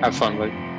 Have fun, buddy.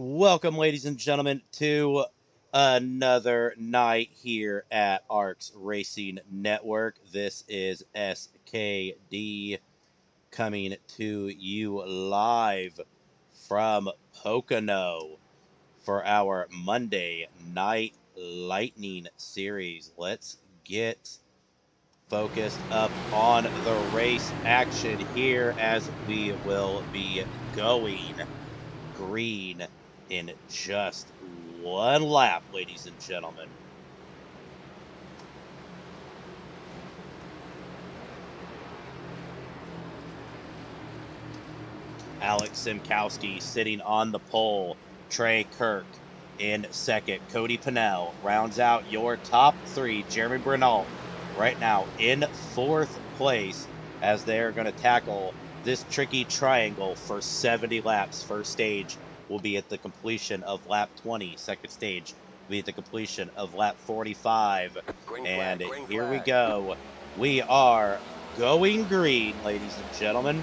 Welcome, ladies and gentlemen, to another night here at ARCS Racing Network. This is SKD coming to you live from Pocono for our Monday Night Lightning series. Let's get focused up on the race action here as we will be going green in just one lap, ladies and gentlemen. Alex Simkowski sitting on the pole. Trey Kirk in second. Cody Pennell rounds out your top three. Jeremy Bernal right now in fourth place as they're going to tackle this tricky triangle for 70 laps. First stage will be at the completion of lap 20. Second stage will be at the completion of lap 45. And here we go. We are going green, ladies and gentlemen.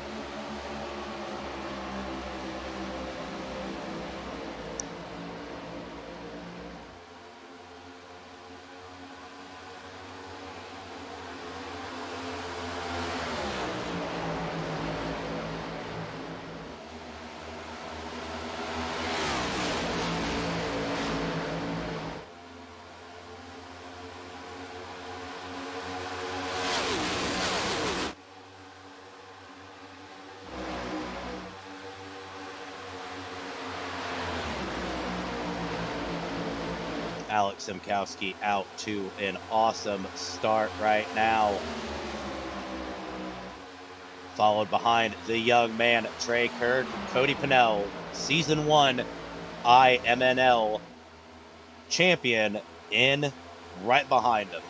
Alex Simkowski out to an awesome start right now. Followed behind the young man, Trey Kirk, Cody Pennell, Season 1 IMNL champion in right behind him.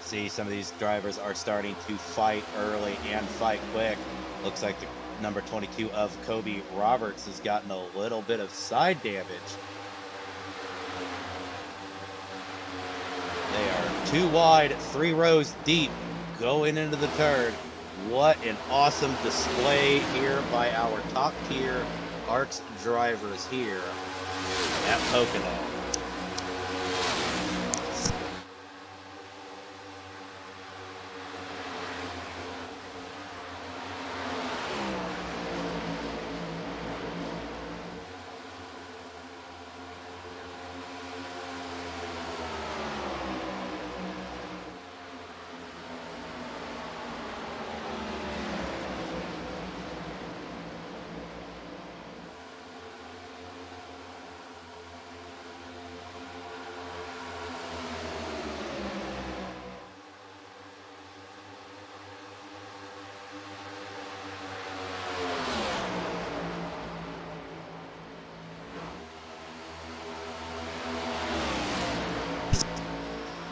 See, some of these drivers are starting to fight early and fight quick. Looks like the number 22 of Kobe Roberts has gotten a little bit of side damage. They are 2 wide, 3 rows deep, going into the turn. What an awesome display here by our top tier ARCS drivers here at Pocono.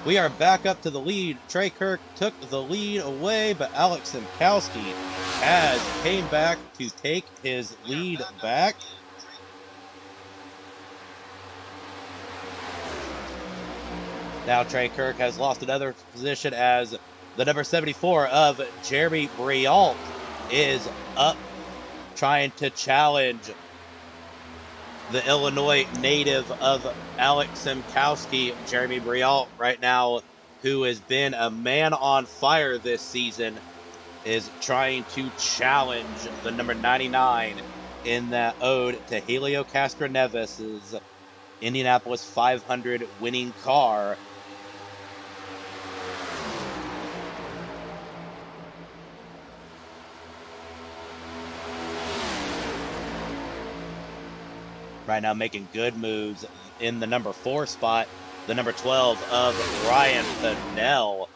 We are back up to the lead. Trey Kirk took the lead away, but Alex Simkowski has came back to take his lead back. Now Trey Kirk has lost another position as the number 74 of Jeremy Brialt is up trying to challenge the Illinois native of Alex Simkowski. Jeremy Brialt right now, who has been a man on fire this season, is trying to challenge the number 99 in that ode to Helio Castroneves' Indianapolis 500 winning car. Right now making good moves in the number 4 spot. The number 12 of Ryan Pennell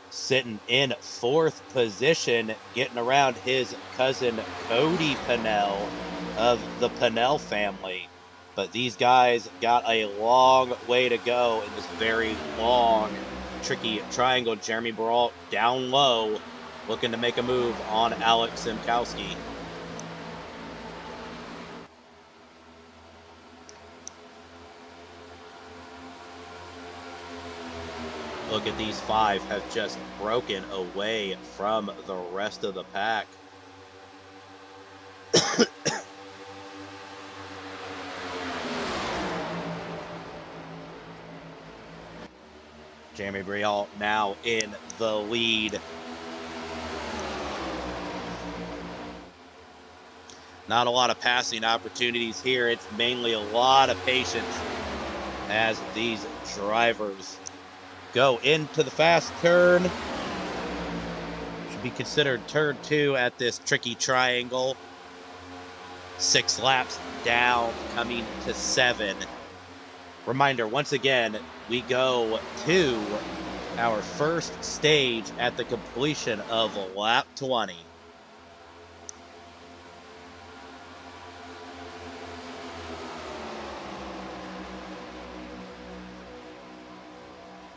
sitting in 4th position, getting around his cousin Cody Pennell of the Pennell family. But these guys got a long way to go in this very long, tricky triangle. Jeremy Brialt down low, looking to make a move on Alex Simkowski. Look at these 5 have just broken away from the rest of the pack. Jeremy Brialt now in the lead. Not a lot of passing opportunities here. It's mainly a lot of patience as these drivers go into the fast turn. Should be considered turn 2 at this tricky triangle. 6 laps down, coming to 7. Reminder, once again, we go to our first stage at the completion of lap 20.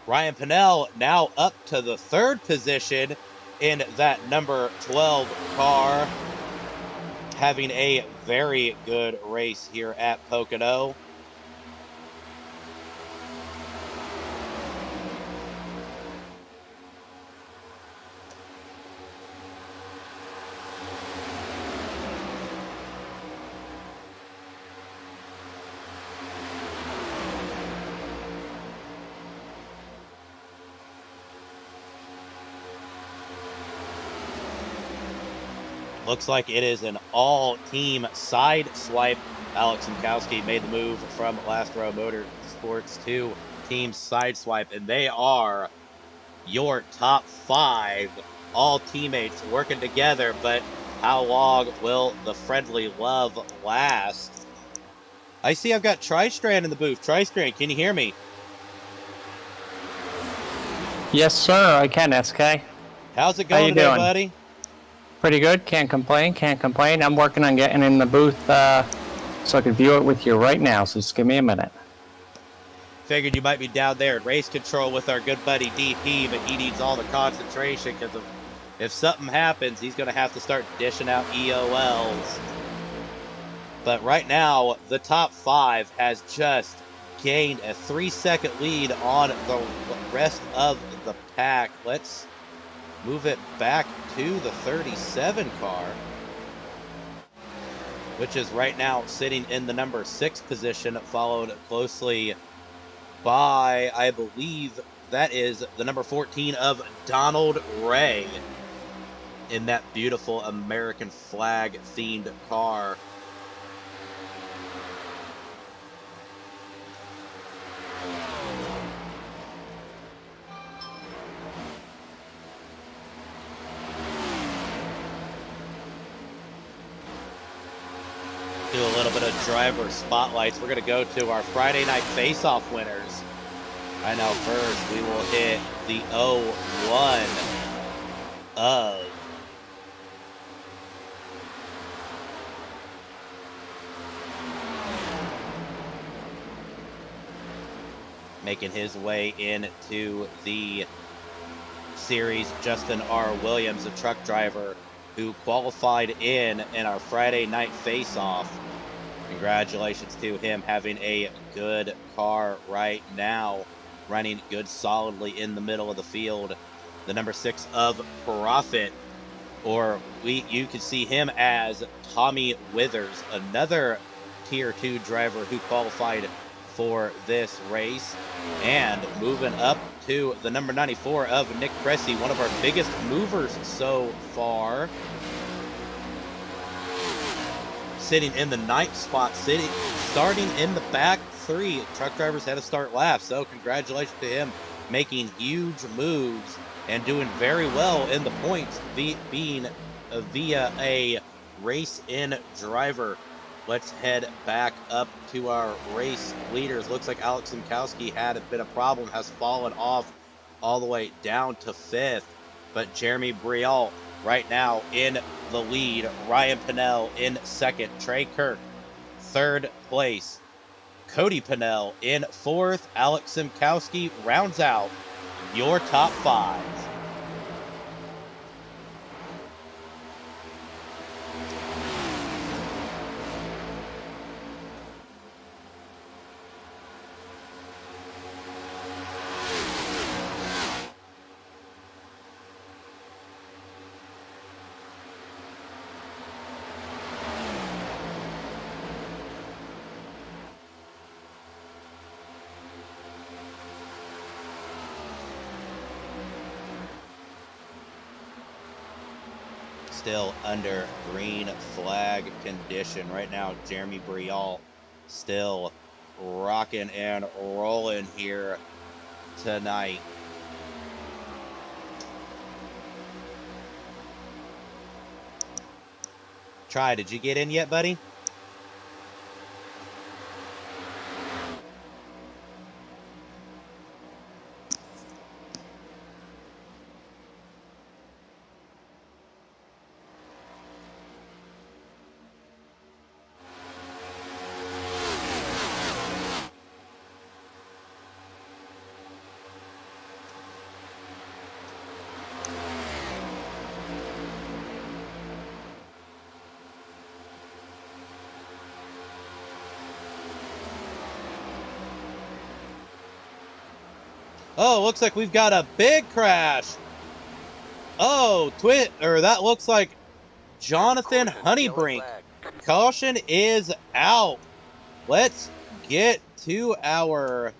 Ryan Pennell now up to the 3rd position in that number 12 car, having a very good race here at Pocono. Looks like it is an all-team side swipe. Alex Simkowski made the move from Last Row Motorsports to team side swipe, and they are your top 5, all teammates working together. But how long will the friendly love last? I see I've got Tristrand in the booth. Tristrand, can you hear me? Yes, sir, I can, SK. How's it going today, buddy? Pretty good. Can't complain. I'm working on getting in the booth so I can view it with you right now, so just give me a minute. Figured you might be down there in race control with our good buddy DP, but he needs all the concentration because if something happens, he's going to have to start dishing out EOLs. But right now, the top 5 has just gained a 3-second lead on the rest of the pack. Let's move it back to the 37 car, which is right now sitting in the number 6 position, followed closely by, I believe, that is the number 14 of Donald Ray in that beautiful American flag themed car. Do a little bit of driver spotlights. We're going to go to our Friday night face-off winners. I know first we will hit the 01 of making his way into the series, Justin R. Williams, a truck driver who qualified in our Friday night face-off. Congratulations to him, having a good car right now, running good solidly in the middle of the field. The number 6 of Profit, or you could see him as Tommy Withers, another Tier 2 driver who qualified for this race. And moving up to the number 94 of Nick Cressy, one of our biggest movers so far. Sitting in the 9th spot, starting in the back 3. Truck drivers had to start last, so congratulations to him, making huge moves and doing very well in the points, being via a race-in driver. Let's head back up to our race leaders. Looks like Alex Simkowski had a bit of problem, has fallen off all the way down to 5th. But Jeremy Brialt right now in the lead. Ryan Pinnell in 2nd. Trey Kirk, 3rd place. Cody Pinnell in 4th. Alex Simkowski rounds out your top 5. Still under green flag condition. Right now, Jeremy Brialt still rocking and rolling here tonight. Try, did you get in yet, buddy? Oh, looks like we've got a big crash. Oh, that looks like Jonathan Honeybrink. Caution is out. Let's get to our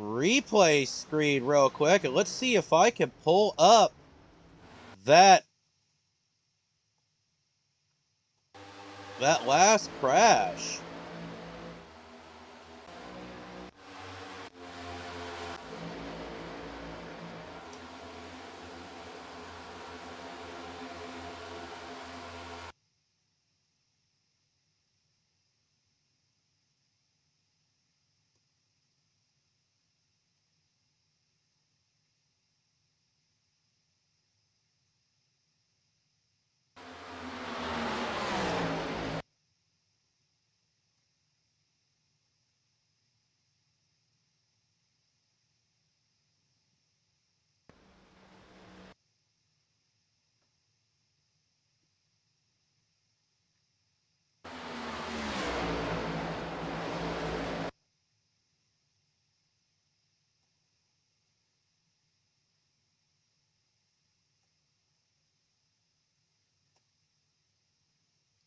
replay screen real quick, and let's see if I can pull up that last crash.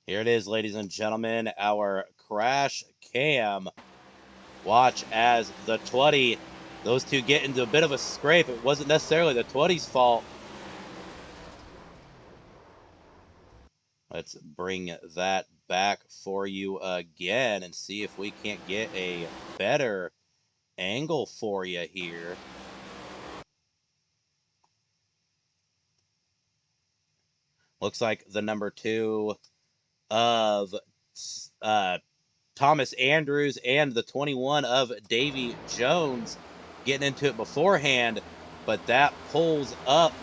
Here it is, ladies and gentlemen, our crash cam. Watch as the 20, those two get into a bit of a scrape. It wasn't necessarily the 20's fault. Let's bring that back for you again and see if we can't get a better angle for you here. Looks like the number 2 of Thomas Andrews and the 21 of Davy Jones getting into it beforehand, but that pulls up.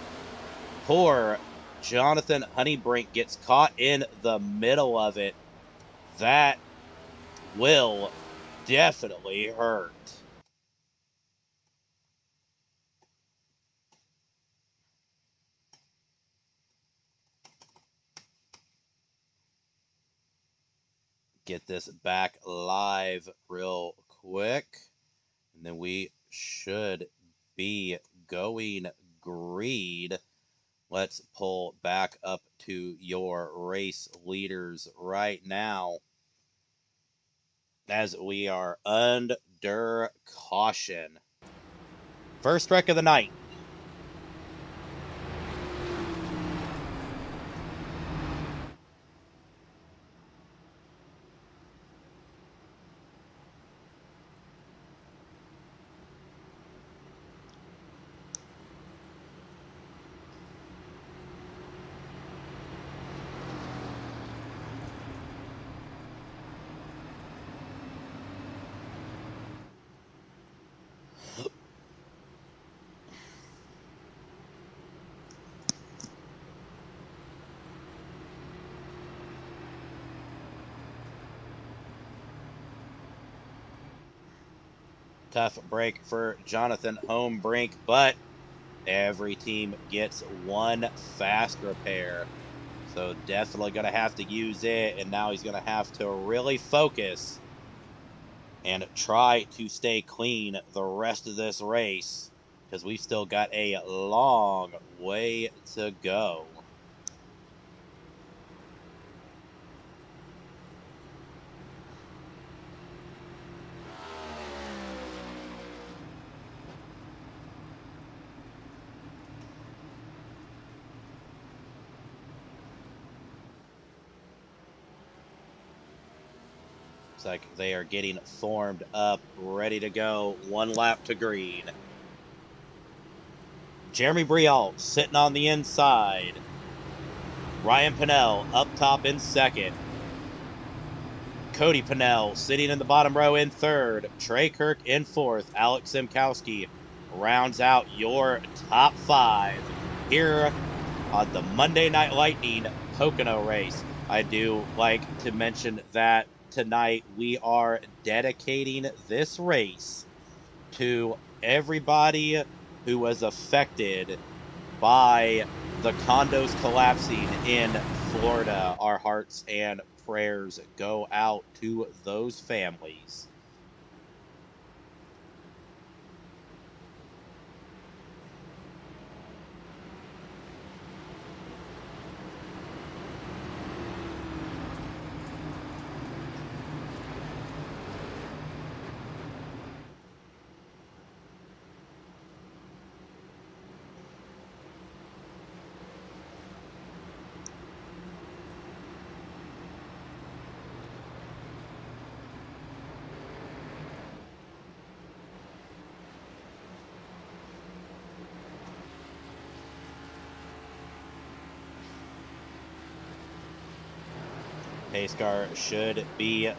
Poor Jonathan Honeybrink gets caught in the middle of it. That will definitely hurt. Get this back live real quick, and then we should be going green. Let's pull back up to your race leaders right now as we are under caution. First wreck of the night. Tough break for Jonathan Homebrink, but every team gets one fast repair. So definitely going to have to use it, and now he's going to have to really focus and try to stay clean the rest of this race because we've still got a long way to go. Looks like they are getting formed up, ready to go. One lap to green. Jeremy Brialt sitting on the inside. Ryan Pennell up top in second. Cody Pennell sitting in the bottom row in third. Trey Kirk in fourth. Alex Simkowski rounds out your top 5 here on the Monday Night Lightning Pocono race. I do like to mention that tonight we are dedicating this race to everybody who was affected by the condos collapsing in Florida. Our hearts and prayers go out to those families. Pace car should be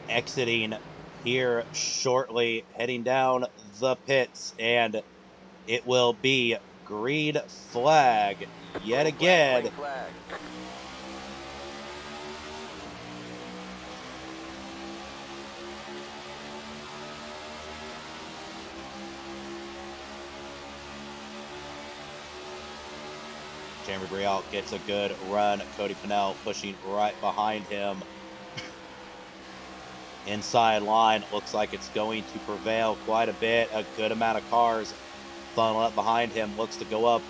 exiting here shortly, heading down the pits, and it will be green flag yet again. Flag. Jeremy Brialt gets a good run. Cody Pennell pushing right behind him. Inside line looks like it's going to prevail quite a bit. A good amount of cars funnel up behind him. Looks to go up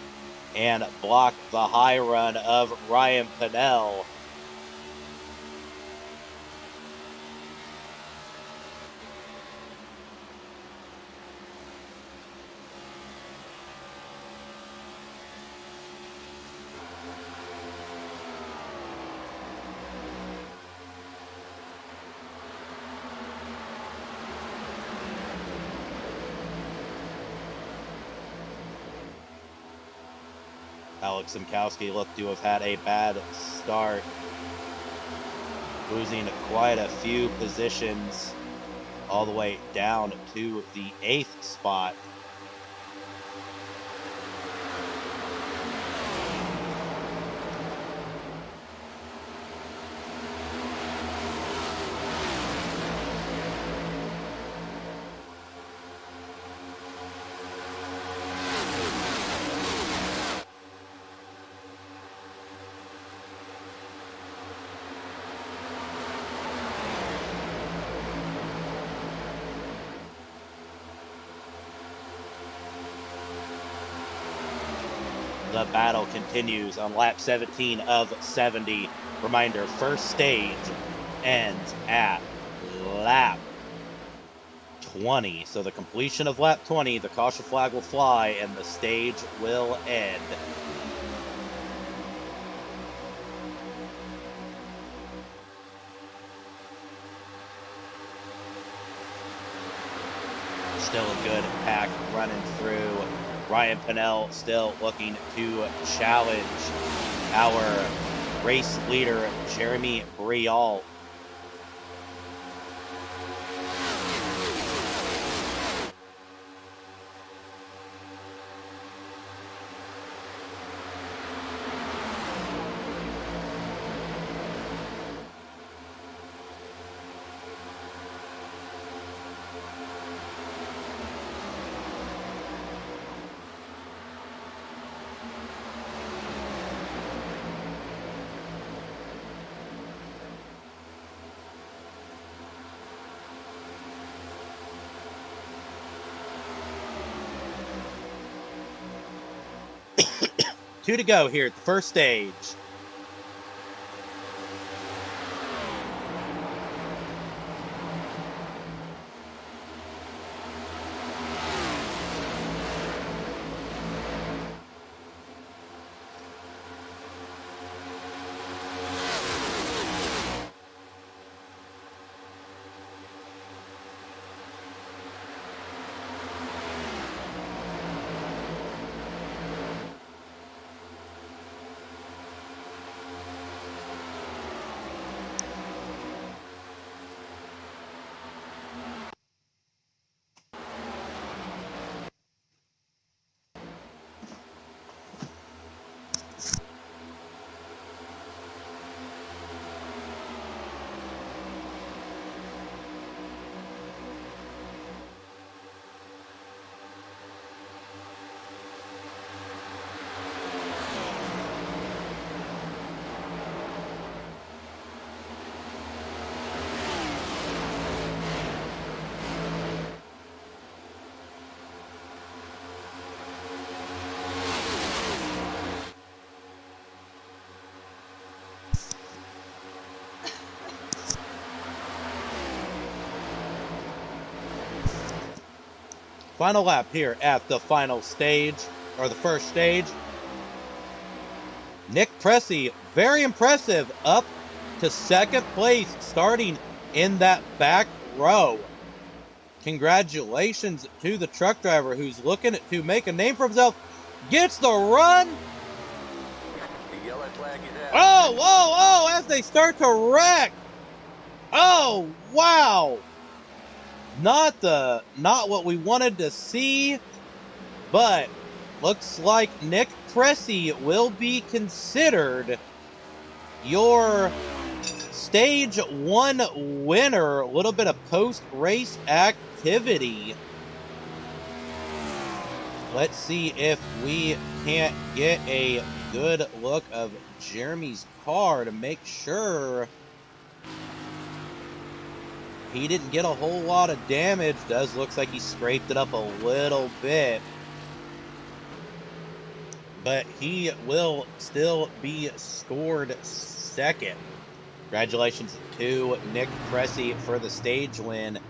and block the high run of Ryan Pennell. Alex Simkowski looked to have had a bad start, losing quite a few positions all the way down to the 8th spot. The battle continues on lap 17 of 70. Reminder, first stage ends at lap 20. So the completion of lap 20, the caution flag will fly and the stage will end. Still a good pack running through. Ryan Pennell still looking to challenge our race leader, Jeremy Brial. Two to go here at the first stage. Final lap here at the final stage, or the first stage. Nick Pressey, very impressive, up to second place, starting in that back row. Congratulations to the truck driver who's looking to make a name for himself. Gets the run. Oh, whoa, whoa, as they start to wreck. Oh, wow. Not what we wanted to see, but looks like Nick Pressey will be considered your stage 1 winner. A little bit of post-race activity. Let's see if we can't get a good look of Jeremy's car to make sure he didn't get a whole lot of damage. Does look like he scraped it up a little bit, but he will still be scored second. Congratulations to Nick Pressey for the stage win.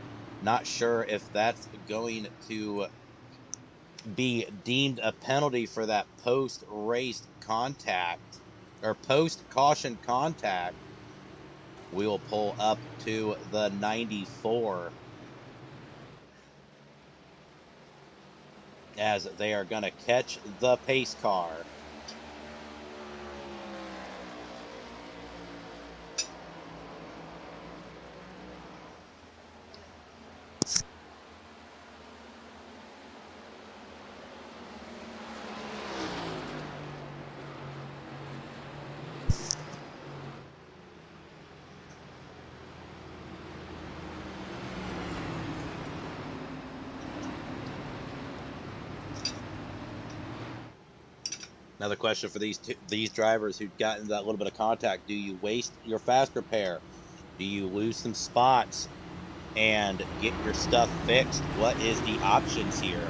Not sure if that's going to be deemed a penalty for that post-race contact, or post-caution contact. We will pull up to the 94 as they are going to catch the pace car. Another question for these drivers who've gotten that little bit of contact: do you waste your fast repair? Do you lose some spots and get your stuff fixed? What is the options here?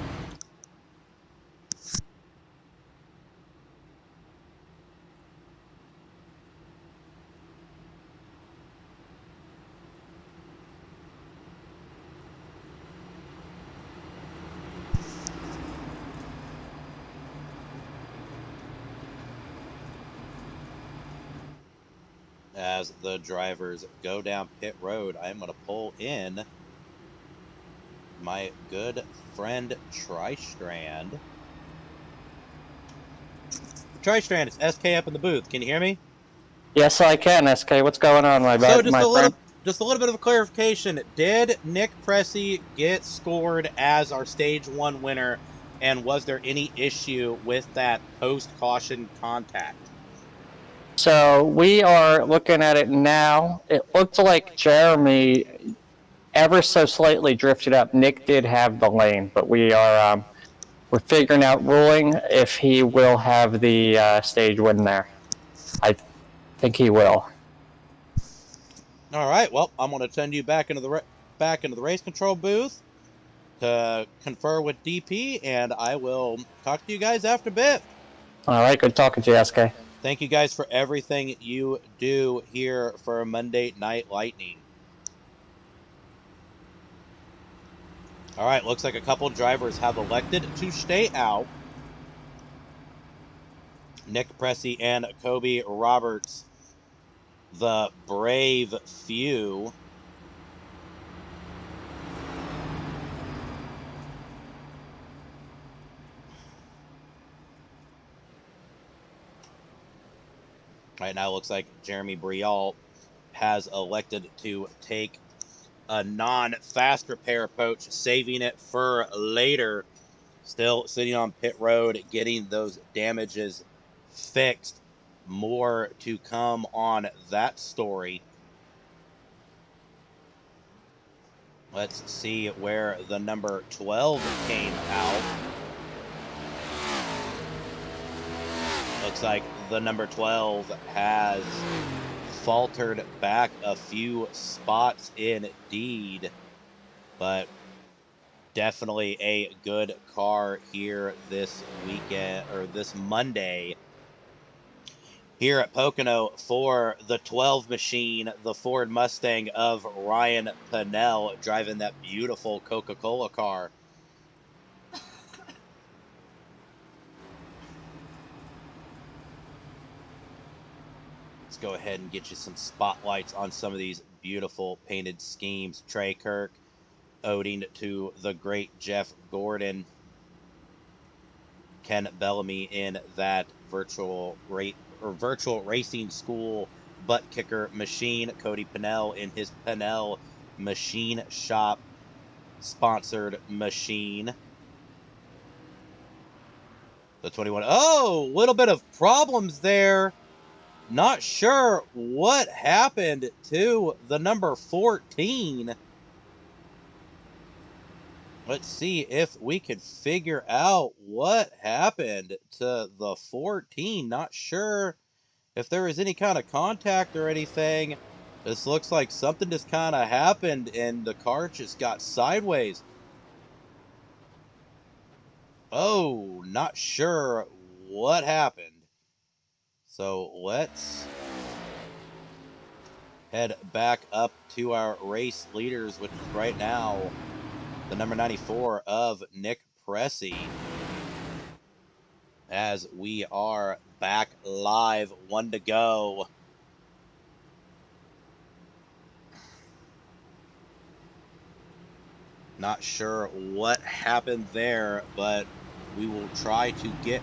As the drivers go down pit road, I'm going to pull in my good friend Tristrand. Tristrand, it's SK up in the booth. Can you hear me? Yes, I can, SK. What's going on, my So bud, my friend? just a little bit of a clarification. Did Nick Pressey get scored as our stage 1 winner, and was there any issue with that post caution contact? So we are looking at it now. It looked like Jeremy ever so slightly drifted up. Nick did have the lane, but we're figuring out ruling if he will have the stage win there. I think he will. All right. Well, I'm going to send you back into the race control booth to confer with DP, and I will talk to you guys after a bit. All right, good talking to you, SK. Thank you guys for everything you do here for Monday Night Lightning. All right, looks like a couple drivers have elected to stay out. Nick Pressey and Kobe Roberts, the brave few. Right now, it looks like Jeremy Brial has elected to take a non-fast repair approach, saving it for later. Still sitting on pit road, getting those damages fixed. More to come on that story. Let's see where the number 12 came out. Looks like the number 12 has faltered back a few spots indeed, but definitely a good car here this weekend, or this Monday, here at Pocono for the 12 machine, the Ford Mustang of Ryan Pennell, driving that beautiful Coca-Cola car. Let's go ahead and get you some spotlights on some of these beautiful painted schemes. Trey Kirk owing to the great Jeff Gordon. Ken Bellamy in that virtual racing school butt kicker machine. Cody Pennell in his Pennell Machine Shop sponsored machine. The 21. Oh, little bit of problems there. Not sure what happened to the number 14. Let's see if we can figure out what happened to the 14. Not sure if there was any kind of contact or anything. This looks like something just kind of happened and the car just got sideways. Oh, not sure what happened. So let's head back up to our race leaders, which is right now the number 94 of Nick Pressey, as we are back live, 1 to go. Not sure what happened there, but we will try to get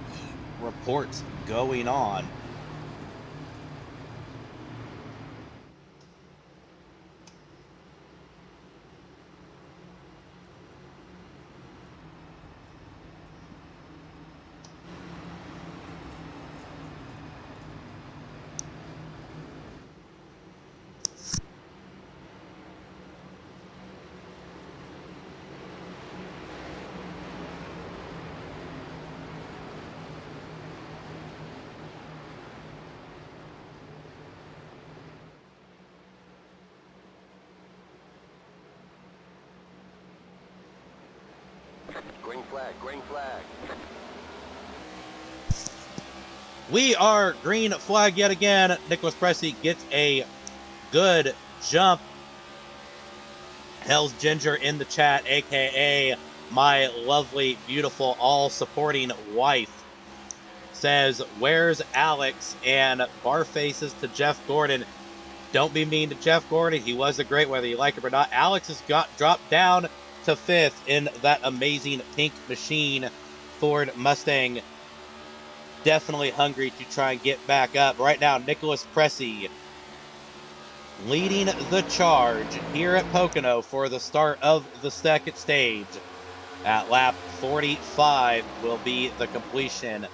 reports going on. Green flag, green flag. We are green flag yet again. Nicholas Pressey gets a good jump. Hell's Ginger in the chat, aka my lovely, beautiful, all-supporting wife, says, "Where's Alex?" And bar faces to Jeff Gordon. Don't be mean to Jeff Gordon. He was a great, whether you like it or not. Alex has got dropped down to 5th in that amazing pink machine Ford Mustang. Definitely hungry to try and get back up. Right now, Nicholas Pressey leading the charge here at Pocono for the start of the second stage. At lap 45 will be the completion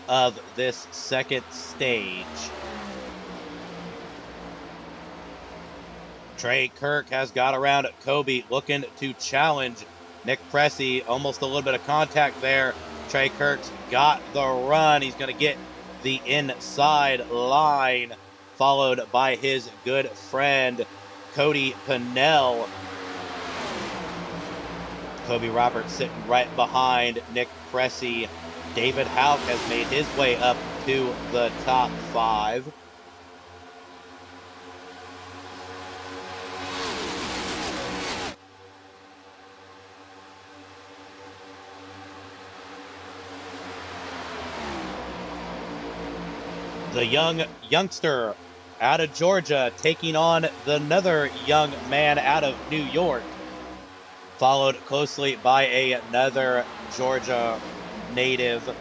of this second stage. Trey Kirk has got around Kobe, looking to challenge Nick Pressey. Almost a little bit of contact there. Trey Kirk's got the run. He's going to get the inside line, followed by his good friend, Cody Pennell. Kobe Roberts sitting right behind Nick Pressey. David Houck has made his way up to the top 5. The youngster out of Georgia taking on another young man out of New York, followed closely by another Georgia native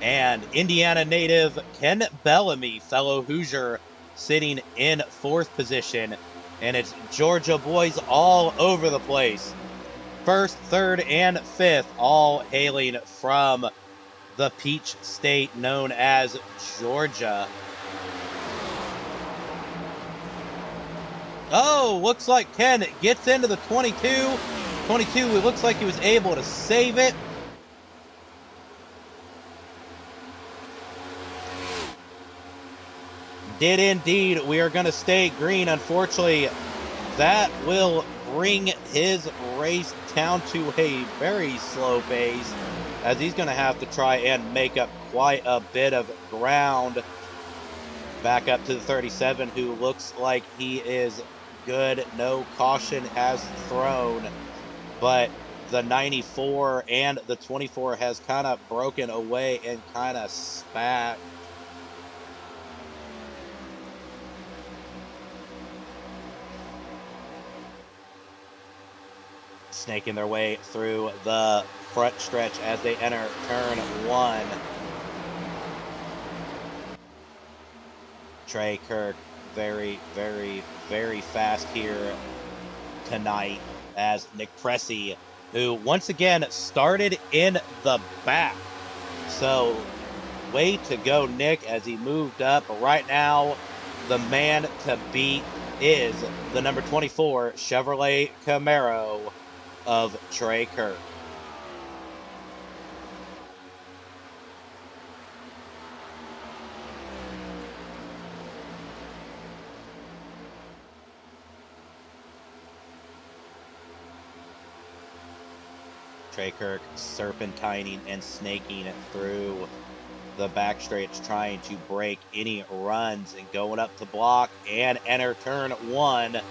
and Indiana native, Ken Bellamy, fellow Hoosier, sitting in 4th position. And it's Georgia boys all over the place. 1st, 3rd, and 5th, all hailing from the Peach State known as Georgia. Oh, looks like Ken gets into the 22. 22, it looks like he was able to save it. Did indeed. We are going to stay green. Unfortunately, that will bring his race down to a very slow pace, as he's going to have to try and make up quite a bit of ground. Back up to the 37, who looks like he is good. No caution has thrown, but the 94 and the 24 has kind of broken away and kind of spat. Snaking their way through the front stretch as they enter turn 1. Trey Kirk very, very, very fast here tonight, as Nick Pressey, who once again started in the back. So way to go, Nick, as he moved up. Right now, the man to beat is the number 24 Chevrolet Camaro of Trey Kirk. Trey Kirk serpentining and snaking through the backstretch, trying to break any runs and going up to block and enter turn 1.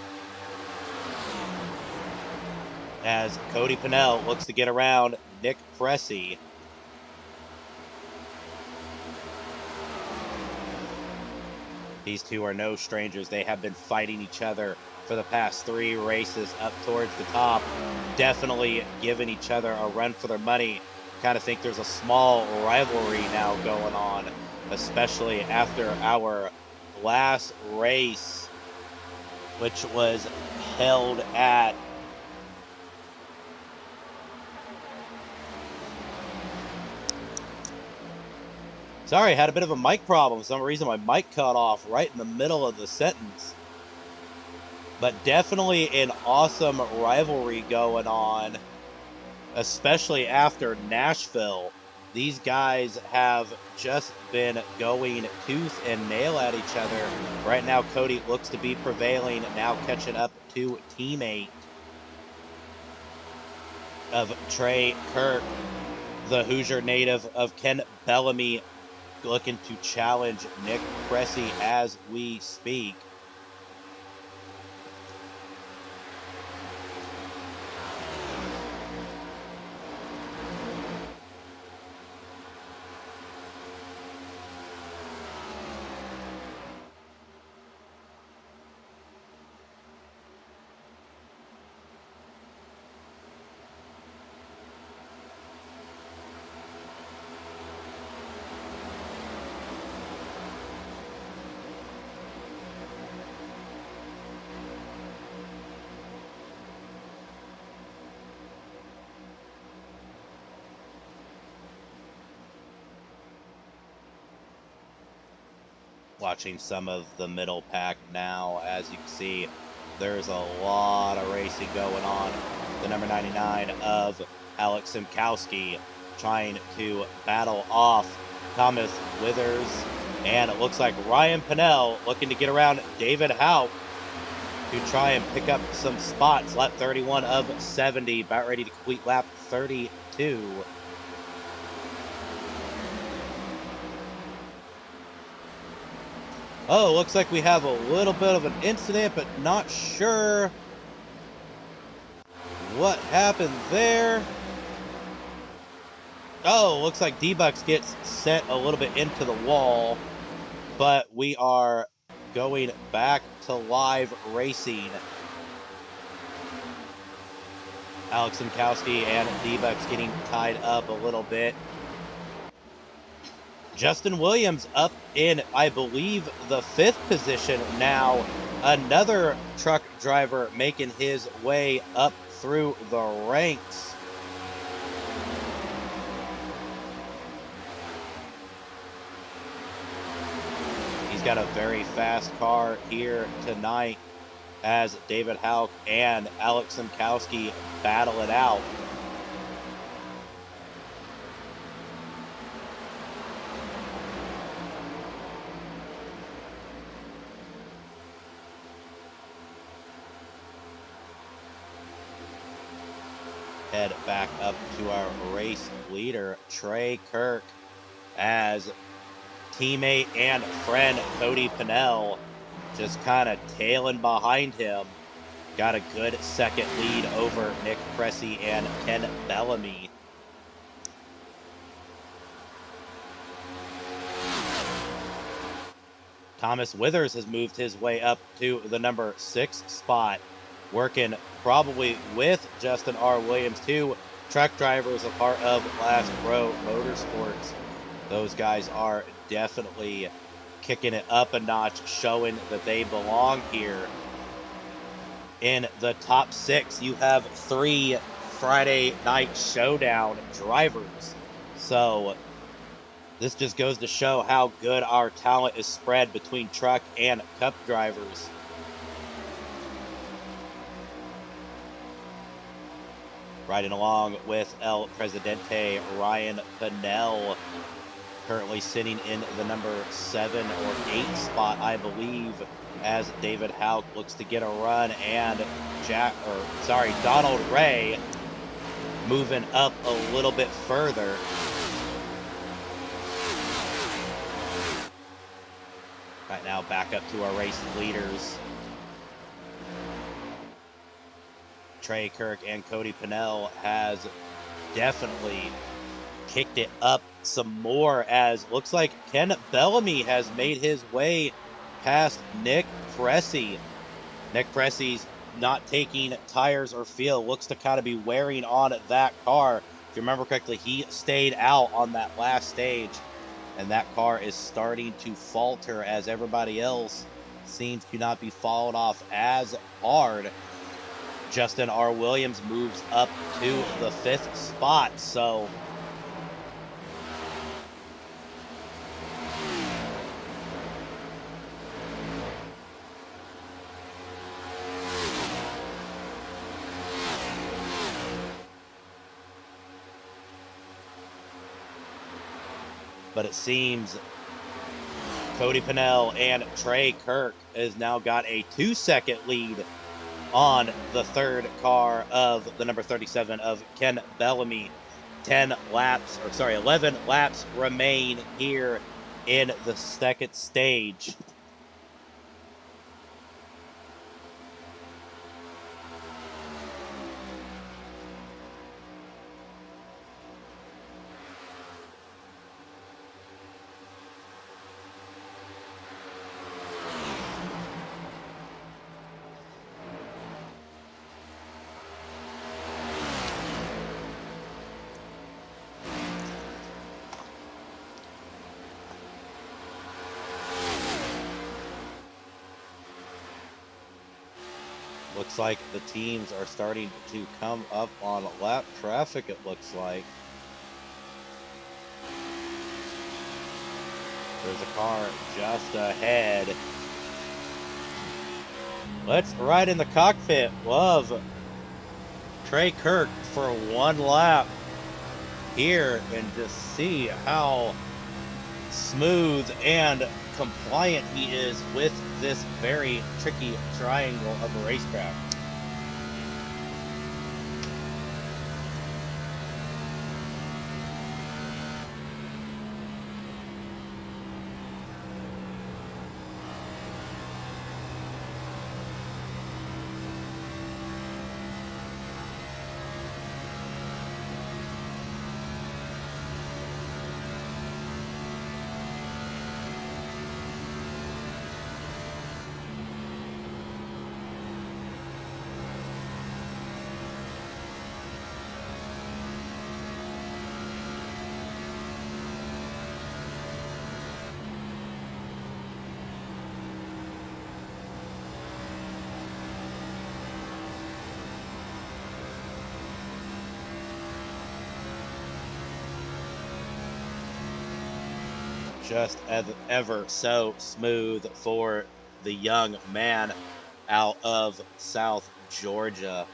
As Cody Pennell looks to get around Nick Pressey. These two are no strangers. They have been fighting each other for the past 3 races up towards the top. Definitely giving each other a run for their money. Kind of think there's a small rivalry now going on, especially after our last race, which was held at Sorry, I had a bit of a mic problem. For some reason, my mic cut off right in the middle of the sentence. But definitely an awesome rivalry going on, especially after Nashville. These guys have just been going tooth and nail at each other. Right now, Cody looks to be prevailing, now catching up to teammate of Trey Kirk. the Hoosier native of Ken Bellamy looking to challenge Nick Cressy as we speak. Watching some of the middle pack now, as you can see, there's a lot of racing going on. The number 99 of Alex Simkowski trying to battle off Thomas Withers, and it looks like Ryan Pinnell looking to get around David Houck to try and pick up some spots. Lap 31 of 70, about ready to complete lap 32. Oh, looks like we have a little bit of an incident, but not sure what happened there. Oh, looks like D-Bucks gets sent a little bit into the wall, but we are going back to live racing. Alex Simkowski and D-Bucks getting tied up a little bit. Justin Williams up in, I believe, the 5th position now. Another truck driver making his way up through the ranks. He's got a very fast car here tonight as David Houck and Alex Simkowski battle it out. Head back up to our race leader, Trey Kirk, as teammate and friend Cody Pinnell just kind of tailing behind him. Got a good second lead over Nick Cressy and Ken Bellamy. Thomas Withers has moved his way up to the number 6 spot, working probably with Justin R. Williams, 2 truck drivers, a part of Last Row Motorsports. Those guys are definitely kicking it up a notch, showing that they belong here. In the top 6, you have 3 Friday Night Showdown drivers. So this just goes to show how good our talent is spread between truck and cup drivers. Riding along with El Presidente, Ryan Pinnell, currently sitting in the number 7 or 8 spot, I believe, as David Houck looks to get a run, and Donald Ray moving up a little bit further. Right now, back up to our race leaders. Trey Kirk and Cody Pinnell has definitely kicked it up some more, as looks like Ken Bellamy has made his way past Nick Cressy. Nick Cressy's not taking tires or fuel, looks to kind of be wearing on that car. If you remember correctly, he stayed out on that last stage, and that car is starting to falter as everybody else seems to not be falling off as hard. Justin R. Williams moves up to the 5th spot, so but it seems Cody Pinnell and Trey Kirk has now got a 2-second lead on the 3rd car of the number 37 of Ken Bellamy. 11 laps remain here in the second stage. Looks like the teams are starting to come up on lap traffic, it looks like. There's a car just ahead. Let's ride in the cockpit of Trey Kirk for one lap here and just see how smooth and compliant he is with this very tricky triangle of a racetrack. Just as ever so smooth for the young man out of South Georgia.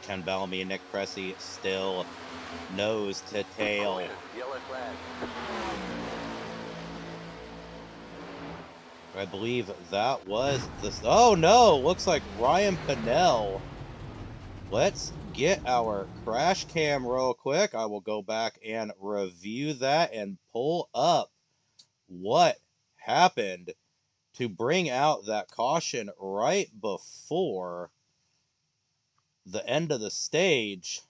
Ken Bellamy and Nick Cressy still nose to tail. Yellow flag. I believe that was the... Oh no! Looks like Ryan Pinnell. Let's get our crash cam real quick. I will go back and review that and pull up what happened to bring out that caution right before the end of the stage.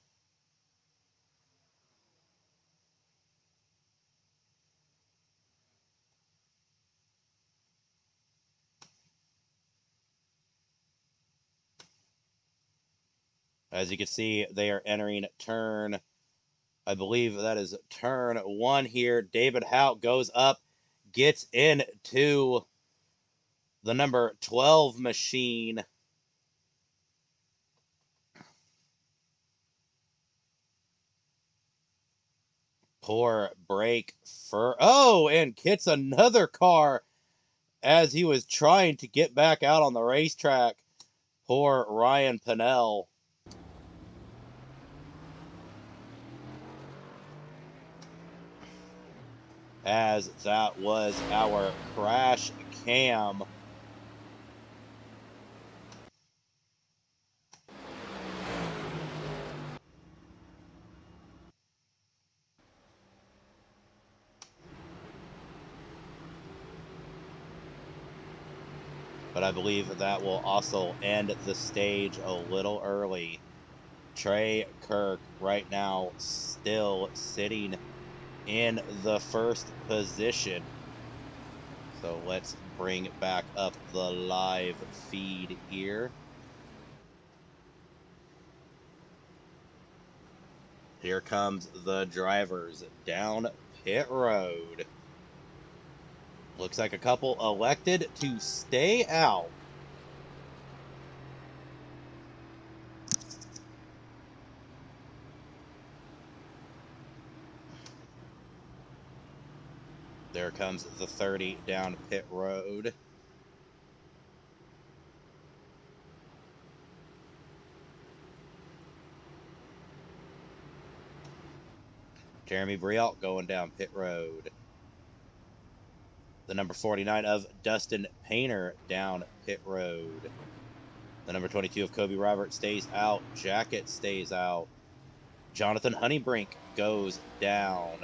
As you can see, they are entering turn, I believe that is turn 1 here. David Hout goes up, gets into the number 12 machine. Poor break for... Oh, and hits another car as he was trying to get back out on the racetrack. Poor Ryan Pinnell. As that was our crash cam. But I believe that will also end the stage a little early. Trey Kirk right now still sitting in the first position. So let's bring back up the live feed here. Here comes the drivers down pit road. Looks like a couple elected to stay out. There comes the 30 down pit road. Jeremy Brialt going down pit road. The number 49 of Dustin Painter down pit road. The number 22 of Kobe Roberts stays out. Jacket stays out. Jonathan Honeybrink goes down.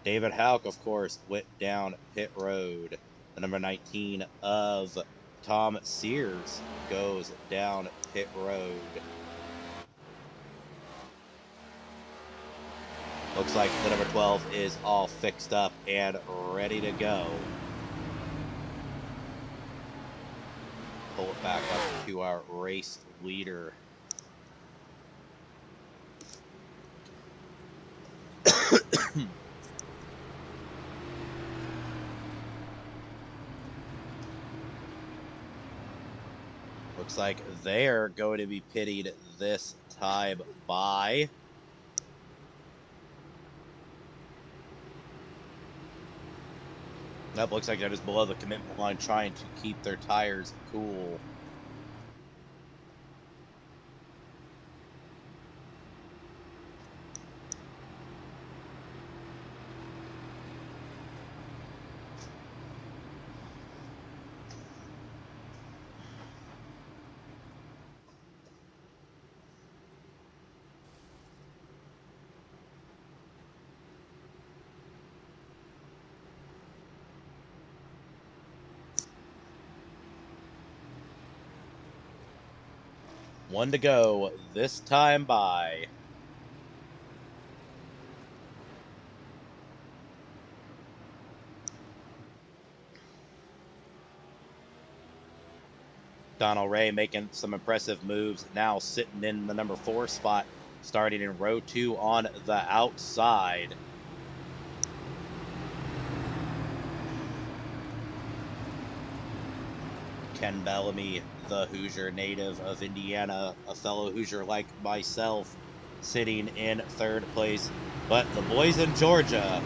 David Houck, of course, went down pit road. The number 19 of Tom Sears goes down pit road. Looks like the number 12 is all fixed up and ready to go. Pull it back up to our race leader. Looks like they're going to be pitted this time by that looks like they're just below the commitment line trying to keep their tires cool. One to go this time by. Donald Ray making some impressive moves, now sitting in the number 4 spot, starting in row 2 on the outside. Ken Bellamy, the Hoosier native of Indiana, a fellow Hoosier like myself, sitting in 3rd place. But the boys in Georgia,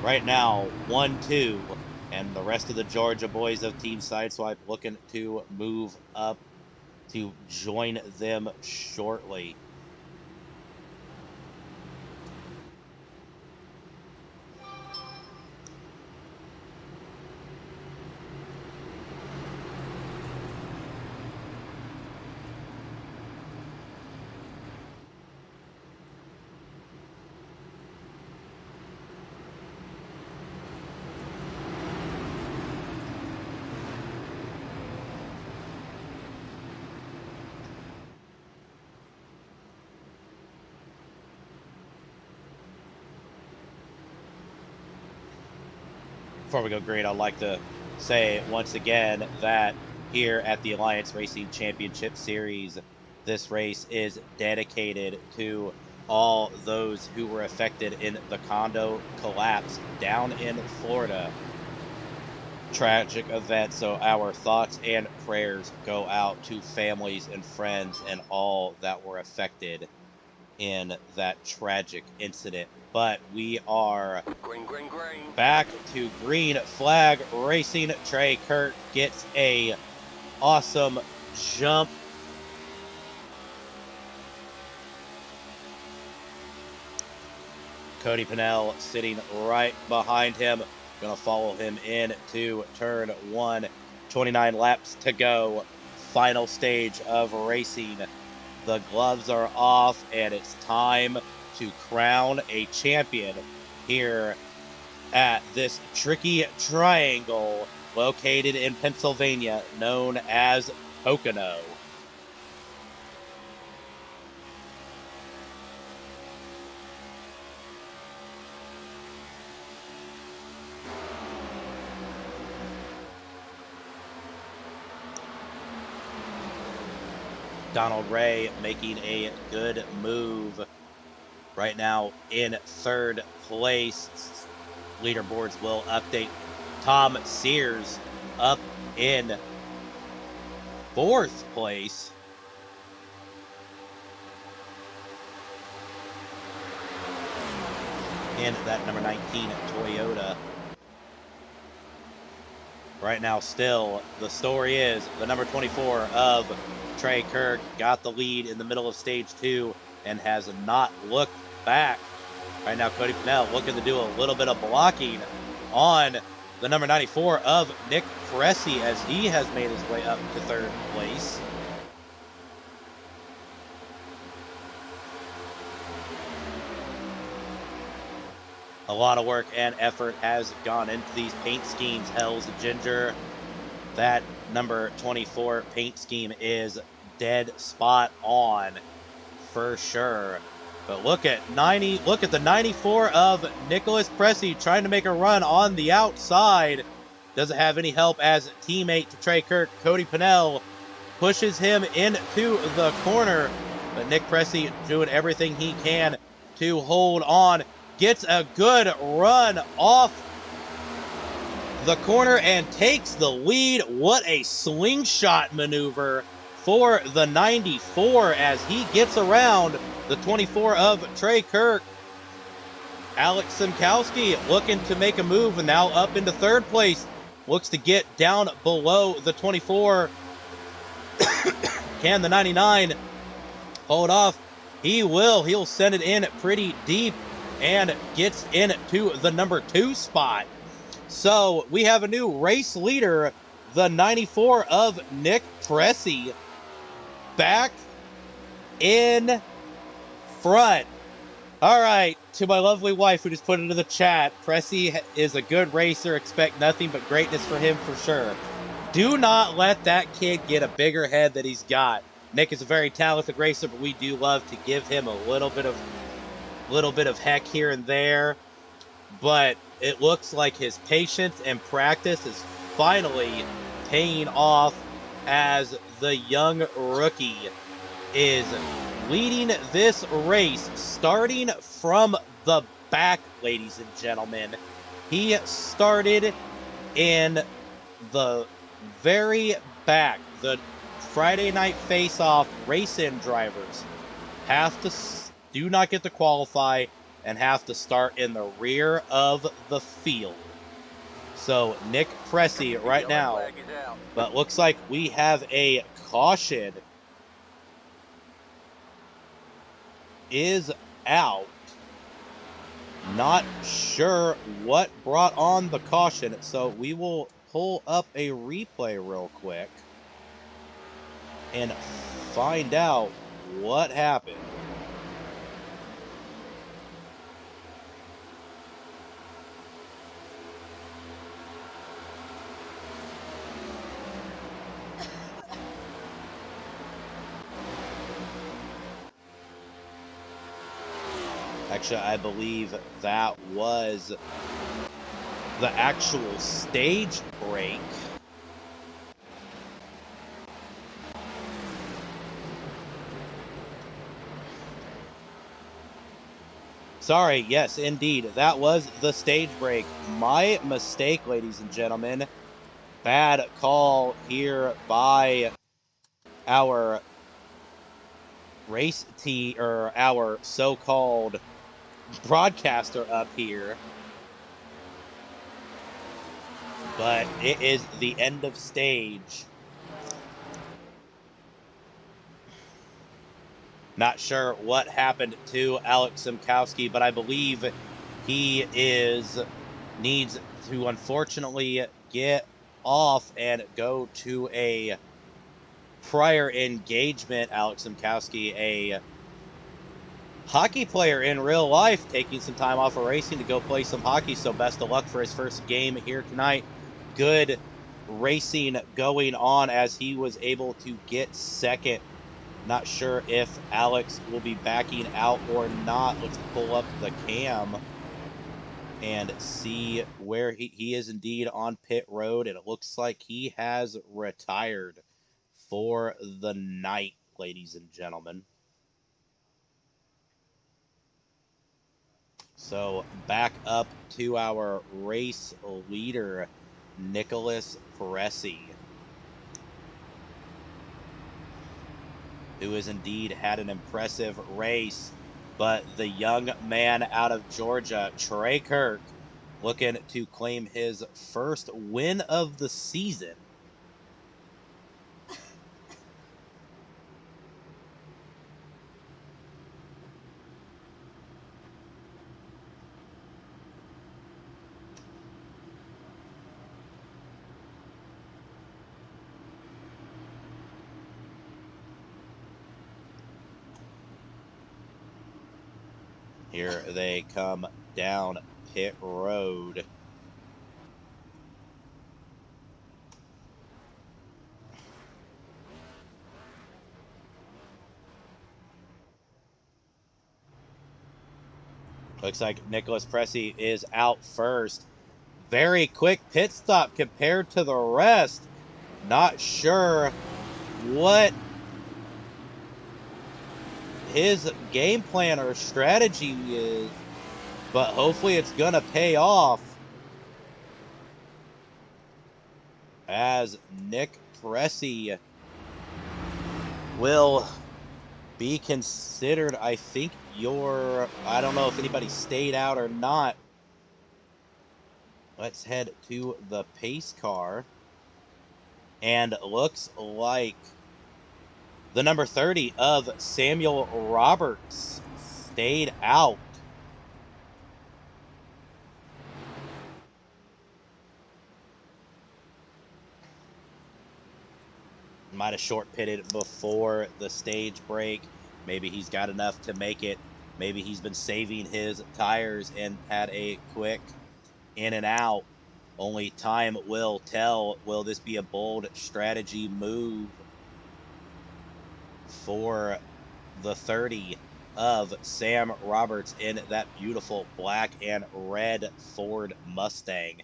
right now, 1-2, and the rest of the Georgia boys of Team Sideswipe looking to move up to join them shortly. Before we go, Green, I'd like to say once again that here at the Alliance Racing Championship Series, this race is dedicated to all those who were affected in the condo collapse down in Florida. Tragic event, so our thoughts and prayers go out to families and friends and all that were affected in that tragic incident. But we are green. back to green flag racing. Trey Kirk gets a awesome jump. Cody Pennell sitting right behind him. Gonna follow him into turn 1. 29 laps to go. Final stage of racing. The gloves are off, and it's time to crown a champion here at this tricky triangle located in Pennsylvania known as Pocono. Donald Ray making a good move right now in 3rd place. Leaderboards will update. Tom Sears up in 4th place. In that number 19 Toyota. Right now, still, the story is the number 24 of Trey Kirk got the lead in the middle of stage 2 and has not looked back. Right now, Cody Pennell looking to do a little bit of blocking on the number 94 of Nick Cressy as he has made his way up to third place. A lot of work and effort has gone into these paint schemes. Hell's Ginger, that number 24 paint scheme is dead spot on for sure. But look at the 94 of Nicholas Cressy trying to make a run on the outside. Doesn't have any help as teammate to Trey Kirk, Cody Pennell, pushes him into the corner. But Nick Cressy doing everything he can to hold on. Gets a good run off the corner and takes the lead. What a slingshot maneuver for the 94 as he gets around the 24 of Trey Kirk. Alex Simkowski looking to make a move and now up into third place. Looks to get down below the 24. Can the 99 hold off? He will. He'll send it in pretty deep and gets into the number 2 spot. So we have a new race leader, the 94 of Nick Cressy, back in front. All right, to my lovely wife who just put into the chat, Cressy is a good racer. Expect nothing but greatness for him for sure. Do not let that kid get a bigger head than he's got. Nick is a very talented racer, but we do love to give him a little bit of heck here and there. But it looks like his patience and practice is finally paying off as the young rookie is leading this race, starting from the back, ladies and gentlemen. He started in the very back. The Friday night face-off race-in drivers do not get to qualify and have to start in the rear of the field. So Nick Cressy right now, but looks like we have a caution is out. Not sure what brought on the caution, so we will pull up a replay real quick and find out what happened. Actually, I believe that was the actual stage break. Sorry, yes, indeed. That was the stage break. My mistake, ladies and gentlemen. Bad call here by our race team, or our so-called broadcaster up here. But it is the end of stage. Not sure what happened to Alex Simkowski, but I believe he needs to unfortunately get off and go to a prior engagement. Alex Simkowski, a hockey player in real life, taking some time off of racing to go play some hockey. So best of luck for his first game here tonight. Good racing going on as he was able to get second. Not sure if Alex will be backing out or not. Let's pull up the cam and see where he is indeed on pit road. And it looks like he has retired for the night, ladies and gentlemen. So back up to our race leader, Nicholas Cressy, who has indeed had an impressive race. But the young man out of Georgia, Trey Kirk, looking to claim his first win of the season. Here they come down pit road. Looks like Nicholas Pressey is out first. Very quick pit stop compared to the rest. Not sure what his game plan or strategy is, but hopefully it's going to pay off as Nick Pressey will be considered, I think, I don't know if anybody stayed out or not. Let's head to the pace car. And looks like the number 30 of Samuel Roberts stayed out. Might have short pitted before the stage break. Maybe he's got enough to make it. Maybe he's been saving his tires and had a quick in and out. Only time will tell. Will this be a bold strategy move for the 30 of Sam Roberts in that beautiful black and red Ford Mustang?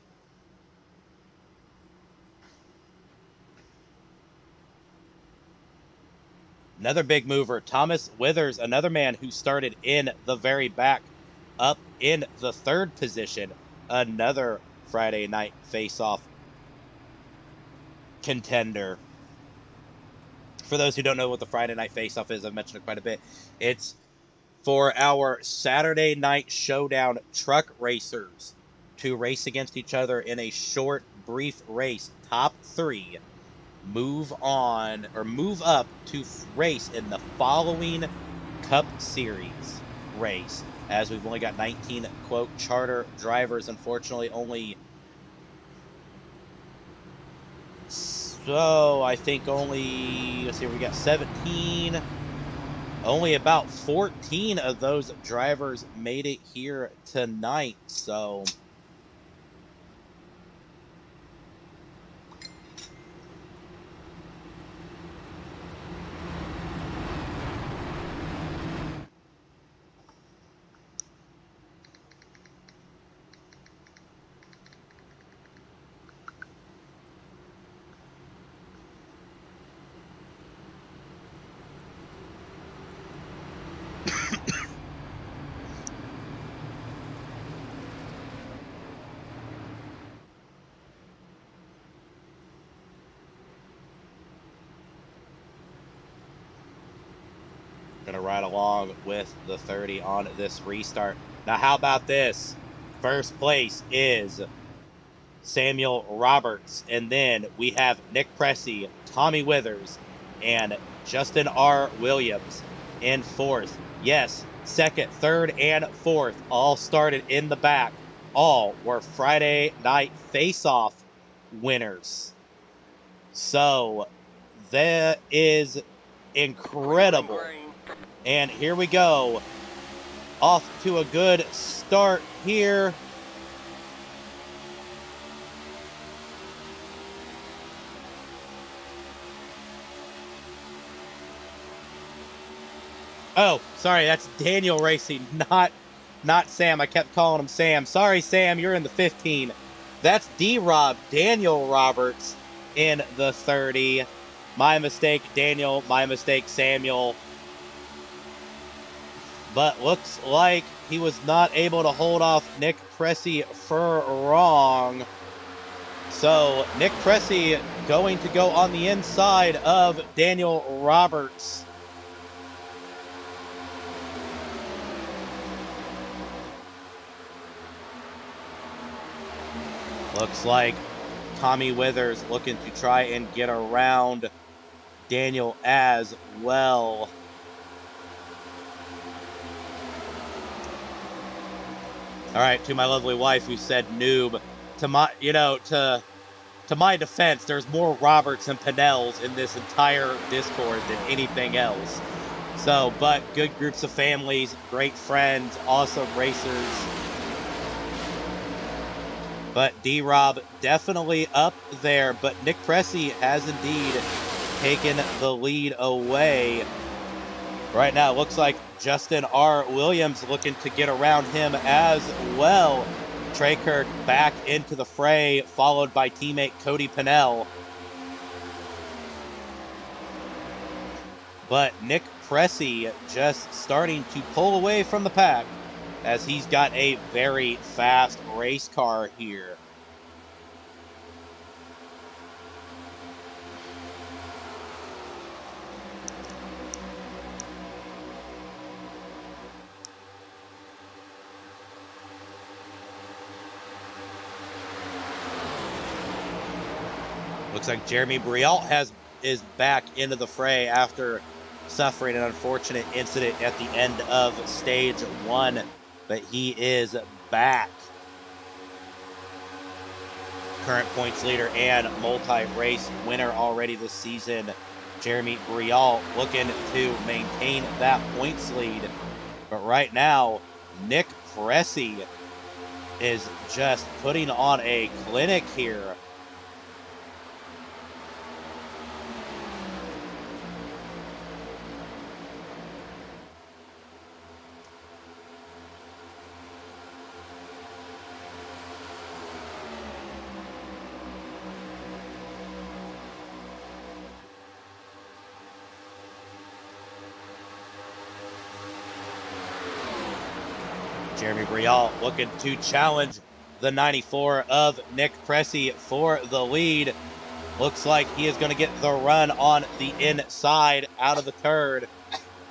Another big mover, Thomas Withers, another man who started in the very back, up in the third position. Another Friday night face-off contender. For those who don't know what the Friday night face-off is, I've mentioned it quite a bit. It's for our Saturday night showdown truck racers to race against each other in a short, brief race. Top 3 move on or move up to race in the following Cup Series race, as we've only got 19 quote charter drivers. Unfortunately, only I think only, let's see, we got 17. Only about 14 of those drivers made it here tonight, so gonna ride along with the 30 on this restart. Now, how about this? First place is Samuel Roberts, and then we have Nick Pressey, Tommy Withers, and Justin R. Williams in fourth. Yes, second, third, and fourth all started in the back. All were Friday night face-off winners. So that is incredible. And here we go. Off to a good start here. Oh, sorry, that's Daniel racing, not Sam. I kept calling him Sam. Sorry, Sam, you're in the 15. That's D-Rob, Daniel Roberts in the 30. My mistake, Daniel. My mistake, Samuel. But looks like he was not able to hold off Nick Pressey for long. So Nick Pressey going to go on the inside of Daniel Roberts. Looks like Tommy Withers looking to try and get around Daniel as well. All right, to my lovely wife who said noob, to my defense, there's more Roberts and Pinnells in this entire Discord than anything else. So, but good groups of families, great friends, awesome racers. But D-Rob definitely up there, but Nick Pressey has indeed taken the lead away. Right now, it looks like Justin R. Williams looking to get around him as well. Trey Kirk back into the fray, followed by teammate Cody Pennell. But Nick Pressey just starting to pull away from the pack as he's got a very fast race car here. Looks like Jeremy Brialt is back into the fray after suffering an unfortunate incident at the end of stage 1, but he is back. Current points leader and multi-race winner already this season, Jeremy Brialt, looking to maintain that points lead. But right now, Nick Pressey is just putting on a clinic here. Jeremy Brialt looking to challenge the 94 of Nick Pressey for the lead. Looks like he is going to get the run on the inside out of the turn.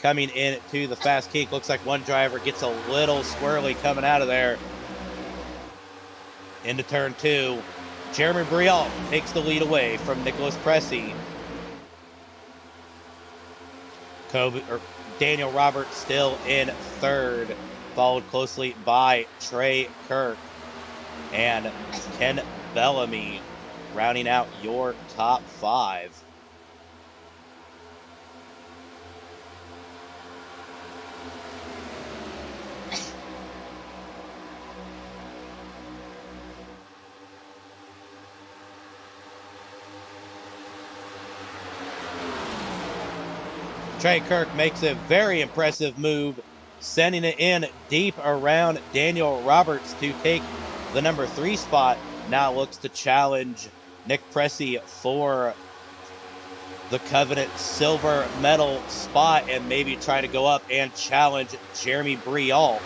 Coming into the fast kink. Looks like one driver gets a little squirrely coming out of there. Into turn 2. Jeremy Brialt takes the lead away from Nicholas Pressey. Daniel Roberts still in third, followed closely by Trey Kirk and Ken Bellamy, rounding out your top 5. Trey Kirk makes a very impressive move, sending it in deep around Daniel Roberts to take the number 3 spot. Now looks to challenge Nick Pressey for the Covenant silver medal spot and maybe try to go up and challenge Jeremy Brialt.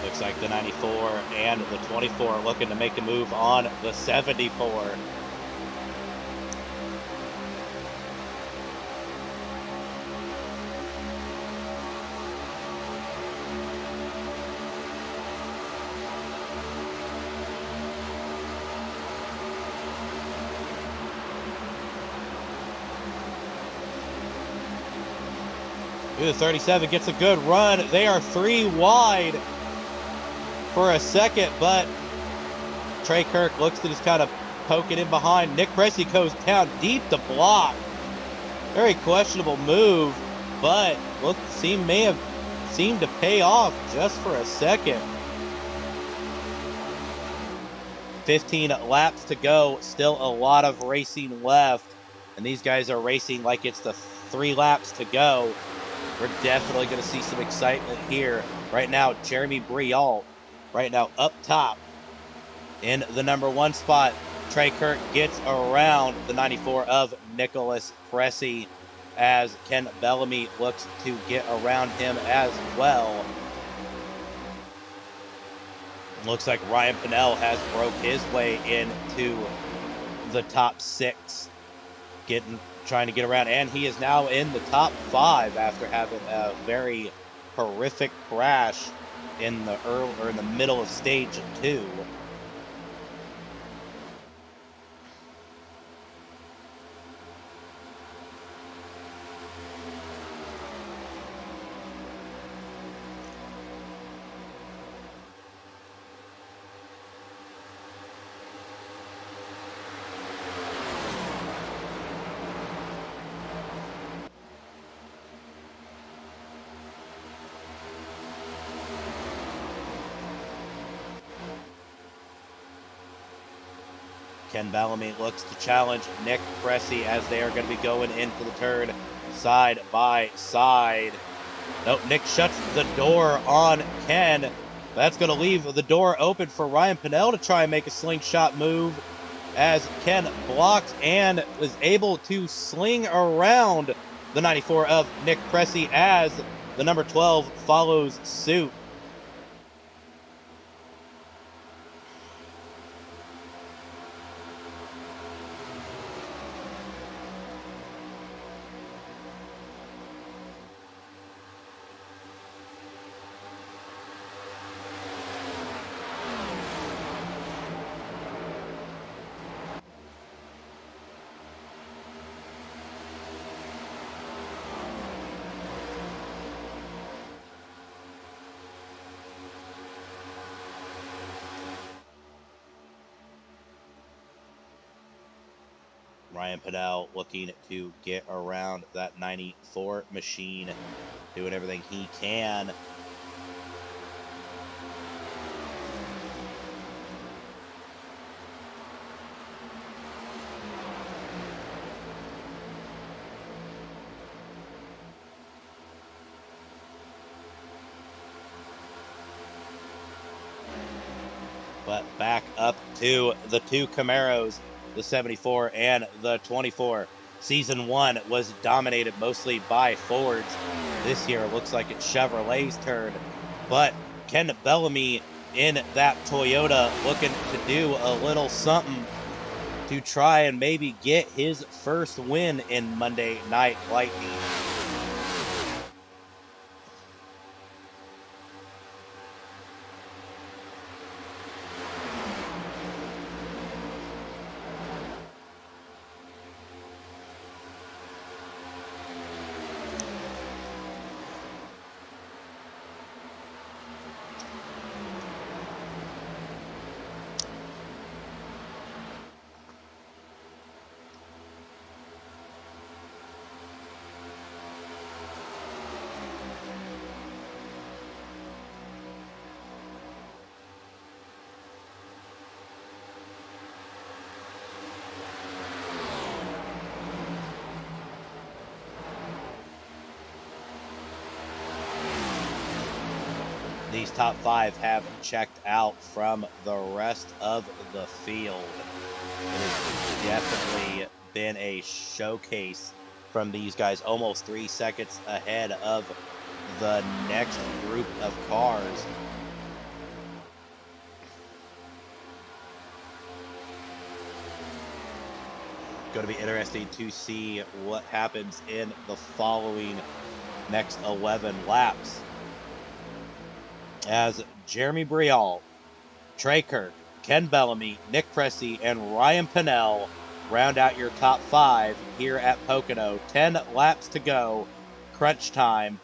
Looks like the 94 and the 24 looking to make a move on the 74. The 37 gets a good run. They are 3 wide for a second, but Trey Kirk looks to just kind of poke it in behind. Nick Pressey goes down deep to block. Very questionable move, but may have seemed to pay off just for a second. 15 laps to go. Still a lot of racing left, and these guys are racing like it's the 3 laps to go. We're definitely going to see some excitement here. Right now, Jeremy Brialt, right now up top in the number 1 spot. Trey Kirk gets around the 94 of Nicholas Pressey as Ken Bellamy looks to get around him as well. Looks like Ryan Pennell has broke his way into the top 6. trying to get around, and he is now in the top 5 after having a very horrific crash in the middle of stage 2. Ken Bellamy looks to challenge Nick Cressy as they are going to be going into the turn side by side. Nope, Nick shuts the door on Ken. That's going to leave the door open for Ryan Pinnell to try and make a slingshot move as Ken blocked and was able to sling around the 94 of Nick Cressy as the number 12 follows suit. Ryan Pinnell looking to get around that 94 machine, doing everything he can. But back up to the two Camaros, the 74 and the 24. Season 1 was dominated mostly by Fords. This year it looks like it's Chevrolet's turn. But Ken Bellamy in that Toyota looking to do a little something to try and maybe get his first win in Monday Night Lightning. These top 5 have checked out from the rest of the field. It has definitely been a showcase from these guys, almost 3 seconds ahead of the next group of cars. Going to be interesting to see what happens in the following next 11 laps, as Jeremy Brial, Trey Kirk, Ken Bellamy, Nick Cressy, and Ryan Pinnell round out your top 5 here at Pocono. 10 laps to go, crunch time.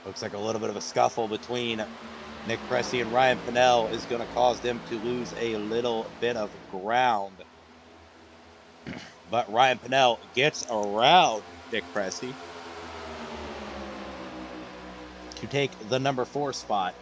Looks like a little bit of a scuffle between Nick Cressy and Ryan Pinnell is going to cause them to lose a little bit of ground. But Ryan Pinnell gets around Nick Cressy to take the number 4 spot.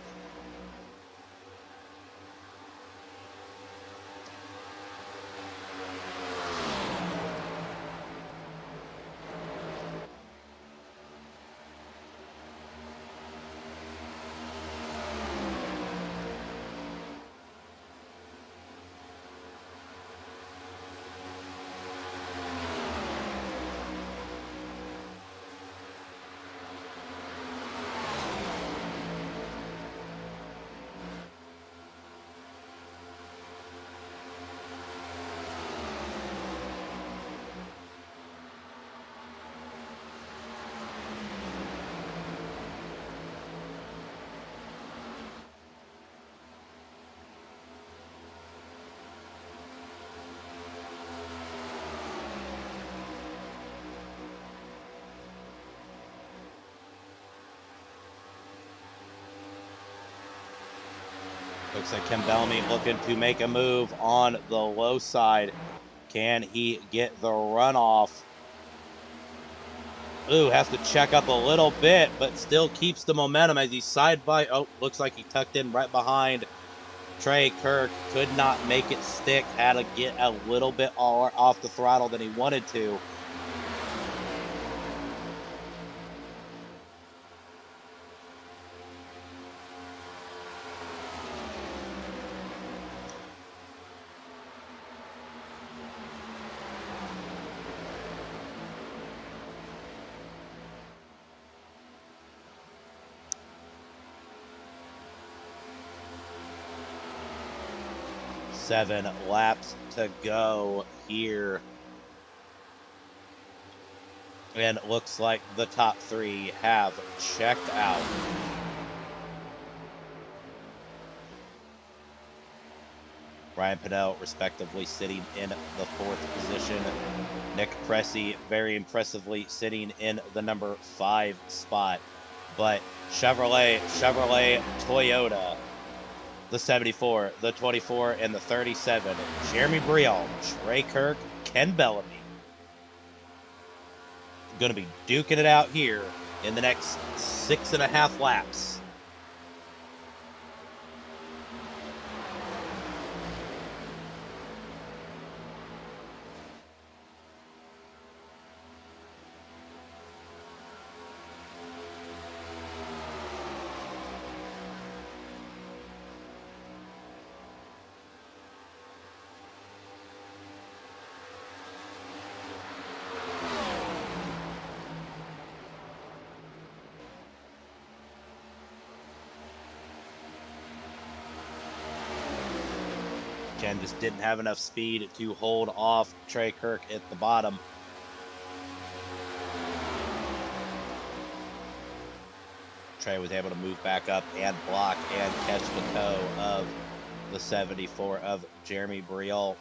Looks like Ken Bellamy looking to make a move on the low side. Can he get the runoff? Ooh, has to check up a little bit, but still keeps the momentum as he's side by. Oh, looks like he tucked in right behind Trey Kirk. Could not make it stick. Had to get a little bit off the throttle than he wanted to. Seven laps to go here. And it looks like the top three have checked out. Ryan Pinnell, respectively, sitting in the fourth position. Nick Cressy, very impressively, sitting in the number 5 spot. But Chevrolet, Toyota, the 74, the 24, and the 37. Jeremy Briall, Trey Kirk, Ken Bellamy. Going to be duking it out here in the next 6.5 laps. Ken just didn't have enough speed to hold off Trey Kirk at the bottom. Trey was able to move back up and block and catch the toe of the 74 of Jeremy Briall.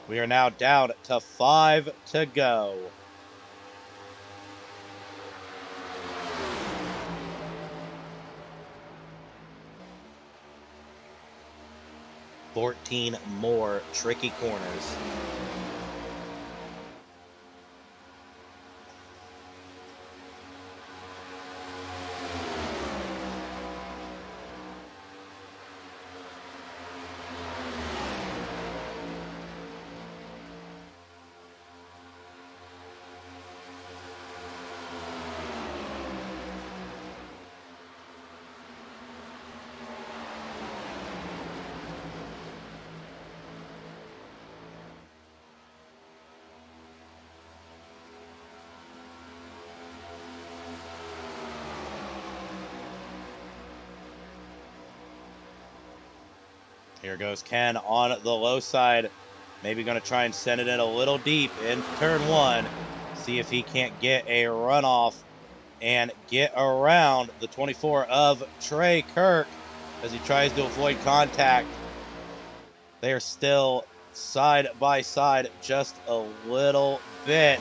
We are now down to 5 to go. Fourteen more tricky corners. Here goes Ken on the low side. Maybe going to try and send it in a little deep in turn 1. See if he can't get a runoff and get around the 24 of Trey Kirk as he tries to avoid contact. They are still side by side just a little bit.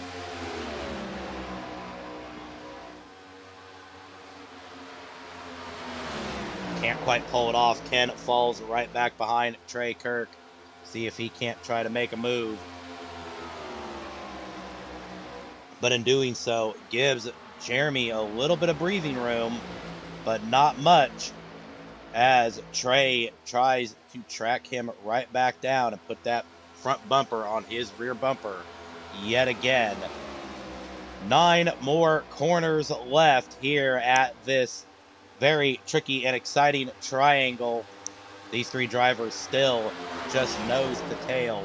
Can't quite pull it off. Ken falls right back behind Trey Kirk. See if he can't try to make a move. But in doing so, gives Jeremy a little bit of breathing room, but not much, as Trey tries to track him right back down and put that front bumper on his rear bumper yet again. 9 more corners left here at this very tricky and exciting triangle. These 3 drivers still just nose to tail.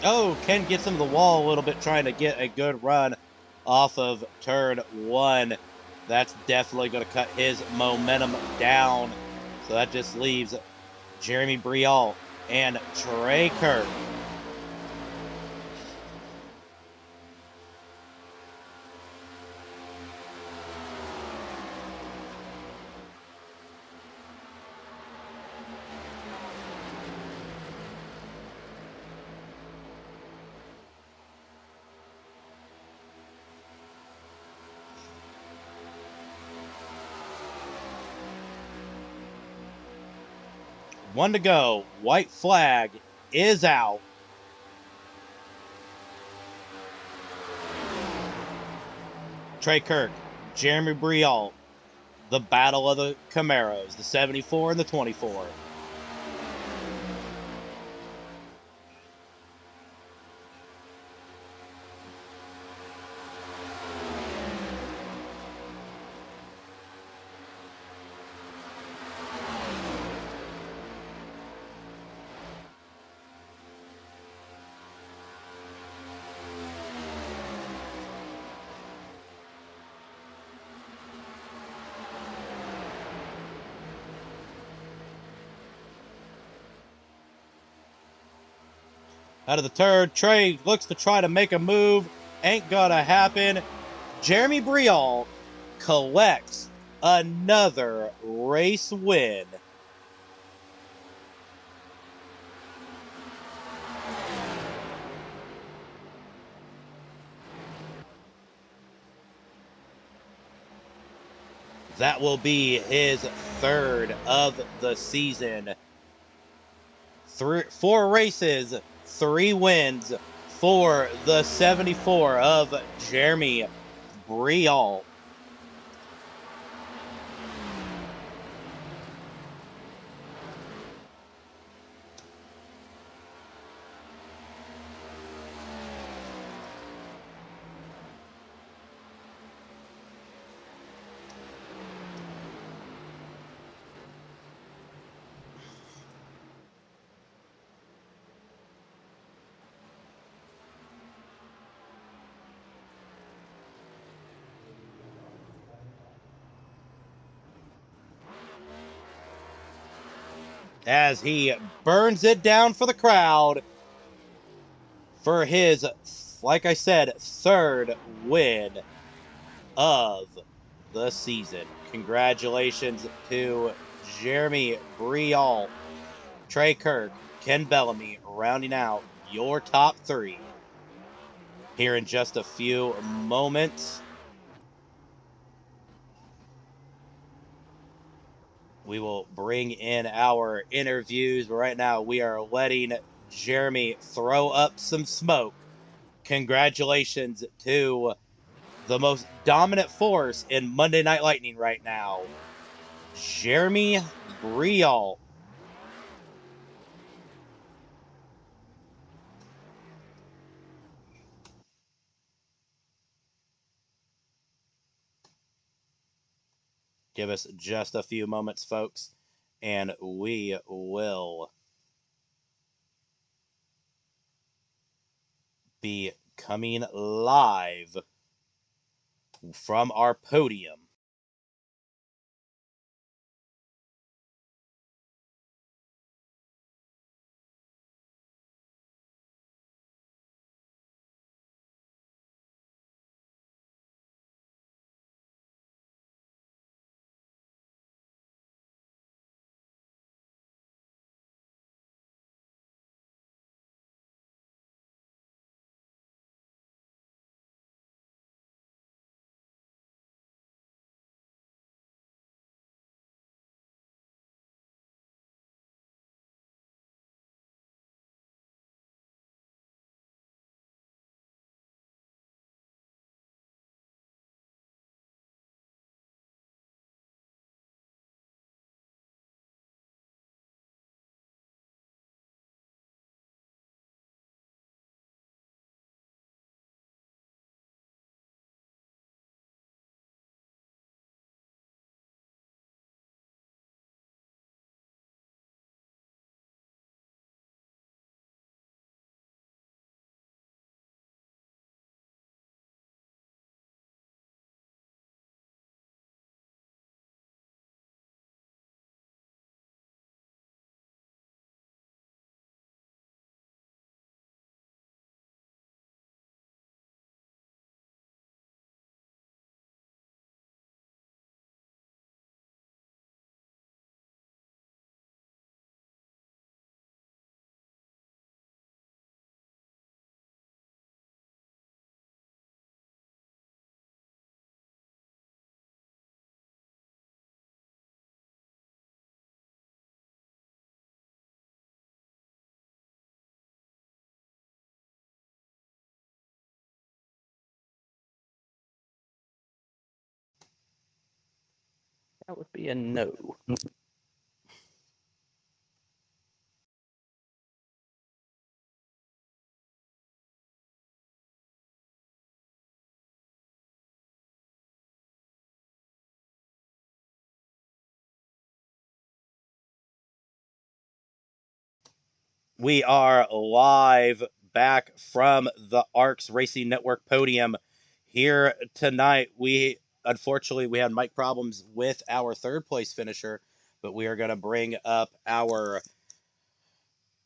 Oh, Ken gets into the wall a little bit trying to get a good run off of turn 1. That's definitely going to cut his momentum down. So that just leaves Jeremy Brial and Trey Kirk. One to go. White flag is out. Trey Kirk, Jeremy Brial, the battle of the Camaros, the 74 and the 24. Out of the turn, Trey looks to try to make a move. Ain't gonna happen. Jeremy Brial collects another race win. That will be his third of the season. 4 races, 3 wins for the 74 of Jeremy Brial. As he burns it down for the crowd for his, like I said, third win of the season. Congratulations to Jeremy Brial, Trey Kirk, Ken Bellamy, rounding out your top 3. Here in just a few moments, we will bring in our interviews. But right now, we are letting Jeremy throw up some smoke. Congratulations to the most dominant force in Monday Night Lightning right now, Jeremy Brial. Give us just a few moments, folks, and we will be coming live from our podium. That would be a no. We are live back from the ARCS Racing Network podium here tonight. Unfortunately we had mic problems with our third place finisher, but we are going to bring up our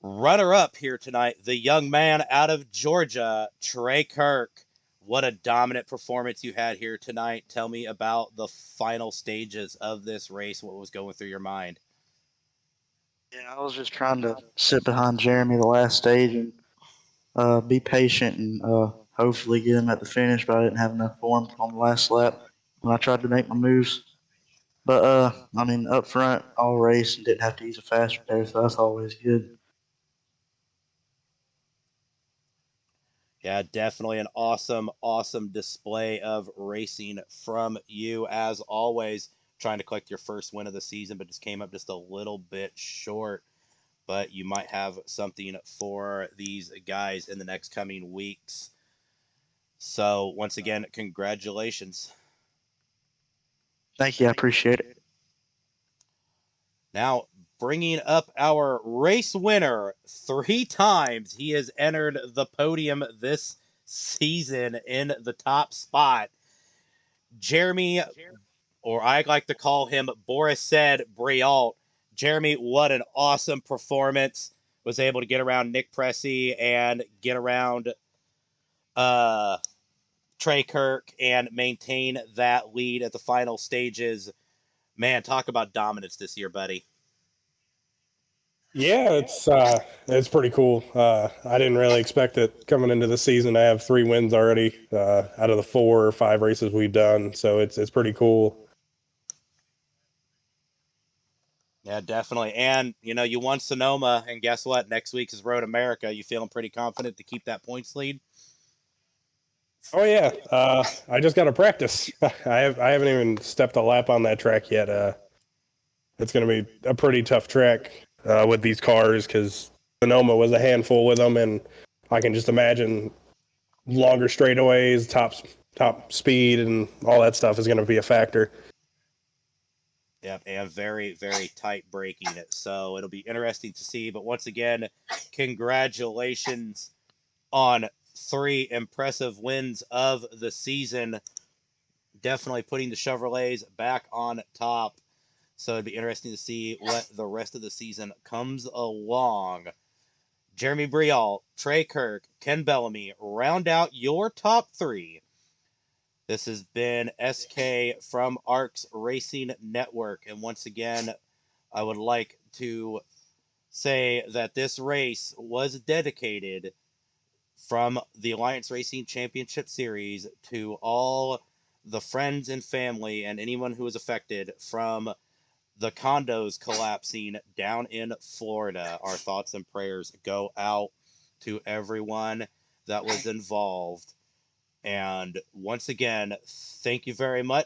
runner-up here tonight, the young man out of Georgia, Trey Kirk. What a dominant performance you had here tonight. Tell me about the final stages of this race. What was going through your mind? Yeah, I was just trying to sit behind Jeremy the last stage and be patient and hopefully get him at the finish, but I didn't have enough for him on the last lap when I tried to make my moves. But I mean, up front, all race and didn't have to use a fast repair, so that's always good. Yeah, definitely an awesome display of racing from you as always. Trying to collect your first win of the season, but just came up just a little bit short. But you might have something for these guys in the next coming weeks. So once again, congratulations. Thank you, I appreciate it. Now, bringing up our race winner 3 times. He has entered the podium this season in the top spot. Jeremy, or I like to call him Boris said Brialt. Jeremy, what an awesome performance. Was able to get around Nick Pressey and get around Trey Kirk and maintain that lead at the final stages. Man, talk about dominance this year, buddy. Yeah, it's pretty cool. I didn't really expect it coming into the season. I have 3 wins already out of the 4 or 5 races we've done, so it's pretty cool. Yeah, definitely. And you won Sonoma, and guess what? Next week is Road America. You feeling pretty confident to keep that points lead? Oh yeah, I just got to practice. I haven't even stepped a lap on that track yet. It's going to be a pretty tough track with these cars because Sonoma was a handful with them, and I can just imagine longer straightaways, top speed, and all that stuff is going to be a factor. Yep, and very tight braking. So it'll be interesting to see. But once again, congratulations on 3 impressive wins of the season. Definitely putting the Chevrolets back on top. So it'd be interesting to see what the rest of the season comes along. Jeremy Brial, Trey Kirk, Ken Bellamy, round out your top 3. This has been SK from ARCS Racing Network. And once again, I would like to say that this race was dedicated from the Alliance Racing Championship Series to all the friends and family and anyone who was affected from the condos collapsing down in Florida. Our thoughts and prayers go out to everyone that was involved. And once again, thank you very much.